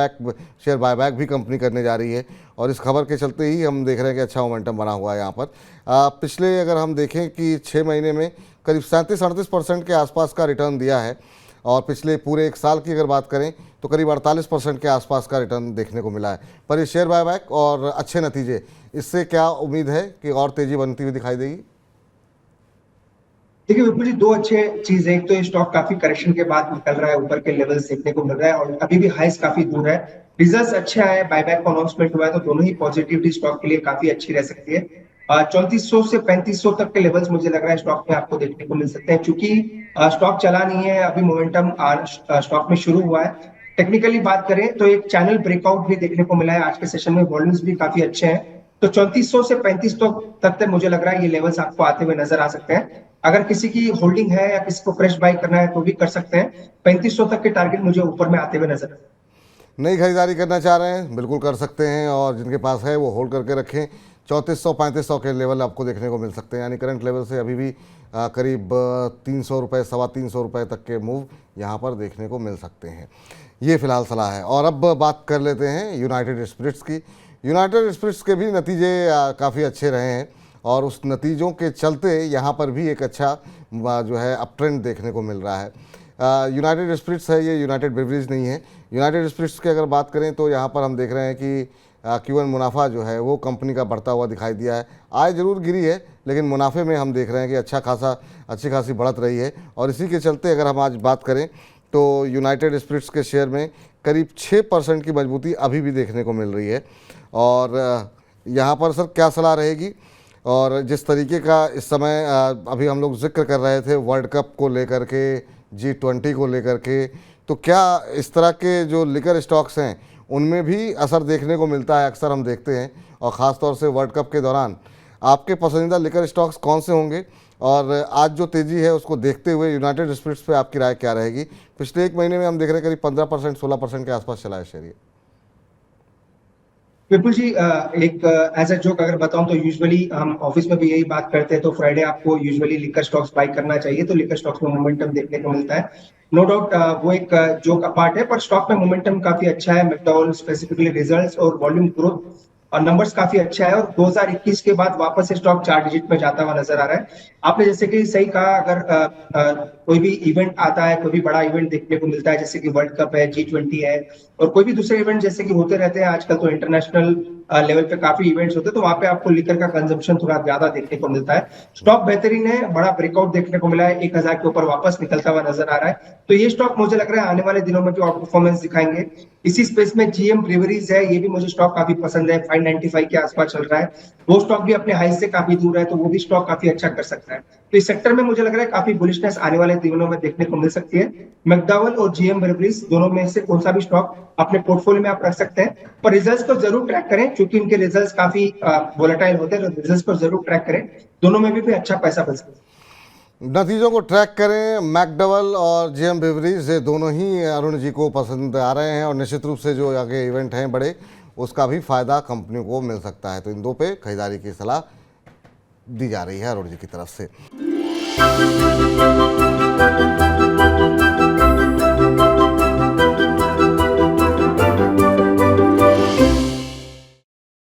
बायबैक भी कंपनी करने जा रही है, और इस खबर के चलते ही हम देख रहे हैं कि अच्छा मोमेंटम बना हुआ है यहाँ पर। पिछले अगर हम देखें कि 6 महीने में करीब 37-38% के आसपास का रिटर्न दिया है, और पिछले पूरे 1 साल की अगर बात करें तो करीब 48% के आसपास का रिटर्न देखने को मिला है। पर ये शेयर बायबैक और अच्छे नतीजे, इससे क्या उम्मीद है कि और तेज़ी बनती हुई दिखाई देगी? देखिए विपुल जी, 2 अच्छे चीज है। एक तो ये स्टॉक काफी करेक्शन के बाद निकल रहा है, ऊपर के लेवल्स देखने को मिल रहा है, और अभी भी हाइस काफी दूर है। रिजल्ट्स अच्छे आए, बायबैक का अनाउंसमेंट हुआ है, तो दोनों ही पॉजिटिविटी स्टॉक के लिए काफी अच्छी रह सकती है। 3400 से 3500 तक के लेवल्स मुझे लग रहा है स्टॉक में आपको देखने को मिल सकते हैं, क्योंकि स्टॉक चला नहीं है, अभी मोमेंटम स्टॉक में शुरू हुआ है। टेक्निकली बात करें तो एक चैनल ब्रेकआउट भी देखने को मिला है आज के सेशन में, वॉल्यूम्स भी काफी अच्छे हैं। तो 3400 से 3500 तक मुझे लग रहा है ये लेवल्स आपको आते हुए नजर आ सकते हैं। अगर किसी की होल्डिंग है या किसी को फ्रेश बाय करना है तो भी कर सकते हैं। 3500 तक के टारगेट मुझे ऊपर में आते हुए नजर आ रहे हैं। नई खरीदारी करना चाह रहे हैं बिल्कुल कर सकते हैं, और जिनके पास है वो होल्ड करके रखें। 3400-3500 के लेवल आपको देखने को मिल सकते हैं, यानी करंट लेवल से अभी भी करीब 300 रुपये, 325 रुपये तक के मूव यहाँ पर देखने को मिल सकते हैं। ये फिलहाल सलाह है। और अब बात कर लेते हैं यूनाइटेड स्पिरिट्स की। यूनाइटेड स्पिरिट्स के भी नतीजे काफ़ी अच्छे रहे हैं, और उस नतीजों के चलते यहाँ पर भी एक अच्छा जो है अप ट्रेंड देखने को मिल रहा है। यूनाइटेड स्पिरिट्स है, ये यूनाइटेड ब्रेवरीज नहीं है। यूनाइटेड स्पिरिट्स की अगर बात करें तो यहाँ पर हम देख रहे हैं कि Q1 मुनाफा जो है वो कंपनी का बढ़ता हुआ दिखाई दिया है। आय जरूर गिरी है, लेकिन मुनाफे में हम देख रहे हैं कि अच्छी खासी बढ़त रही है। और इसी के चलते अगर हम आज बात करें तो यूनाइटेड स्पिरिट्स के शेयर में करीब 6% की मजबूती अभी भी देखने को मिल रही है। और यहाँ पर सर क्या सलाह रहेगी? और जिस तरीके का इस समय अभी हम लोग जिक्र कर रहे थे वर्ल्ड कप को लेकर के, G20 को लेकर के, तो क्या इस तरह के जो लिकर स्टॉक्स हैं उनमें भी असर देखने को मिलता है? अक्सर हम देखते हैं, और ख़ास तौर से वर्ल्ड कप के दौरान आपके पसंदीदा लिकर स्टॉक्स कौन से होंगे? और आज जो तेज़ी है उसको देखते हुए यूनाइटेड स्पिरिट्स पे आपकी राय क्या रहेगी? पिछले एक महीने में हम देख रहे हैं करीब 15%, 16% के आसपास चला है शेयर ये। विपुल जी, एक एज अ जोक अगर बताऊं तो यूजुअली हम ऑफिस में भी यही बात करते हैं, तो फ्राइडे आपको यूजुअली लिकर स्टॉक्स बाय करना चाहिए, तो लिकर स्टॉक्स में मोमेंटम देखने को मिलता है। नो डाउट वो एक जोक अपार्ट है, पर स्टॉक में मोमेंटम काफी अच्छा है। मैकडॉवेल स्पेसिफिकली रिजल्ट्स और वॉल्यूम ग्रोथ और नंबर्स काफी अच्छा है, और 2021 के बाद वापस से स्टॉक 4 डिजिट में जाता हुआ नजर आ रहा है। आपने जैसे कि सही कहा, अगर कोई भी इवेंट आता है, कोई भी बड़ा इवेंट देखने को मिलता है, जैसे कि वर्ल्ड कप है, G20 है, और कोई भी दूसरे इवेंट जैसे कि होते रहते हैं आजकल, तो इंटरनेशनल लेवल पे काफी इवेंट्स होते हैं, तो वहां पे आपको लिकर का कंजम्पशन थोड़ा ज्यादा देखने को मिलता है। स्टॉक बेहतरीन है, बड़ा ब्रेकआउट देखने को मिला है, 1000 के ऊपर वापस निकलता हुआ नजर आ रहा है। तो ये स्टॉक मुझे लग रहा है आने वाले दिनों में भी आउट परफॉर्मेंस दिखाएंगे। इसी स्पेस में GM ब्रीवरीज है, ये भी मुझे स्टॉक काफी पसंद है, 595 के आसपास चल रहा है। वो स्टॉक भी अपने हाई से काफी दूर है, तो वो भी स्टॉक काफी अच्छा कर सकता है। तो इस सेक्टर में मुझे लग रहा है काफी बुलिशनेस आने वाले दिनों में देखने को मिल सकती है। मैकडॉवेल और GM ब्रीवरीज दोनों में से कौन सा भी स्टॉक अपने पोर्टफोलियो में आप रख सकते हैं, पर रिजल्ट्स को जरूर ट्रैक करें, क्योंकि इनके रिजल्ट्स काफी वोलेटाइल होते हैं, तो रिजल्ट्स को जरूर ट्रैक करें। दोनों में भी अच्छा पैसा बन सकता है। नतीजों को ट्रैक करें। मैकडॉवेल और GM ब्रीवरीज ये दोनों ही अरुण जी को पसंद आ रहे हैं, और निश्चित रूप से जो आगे इवेंट हैं बड़े, उसका भी फ़ायदा कंपनी को मिल सकता है। तो इन दो पे खरीदारी की सलाह दी जा रही है अरुण जी की तरफ से।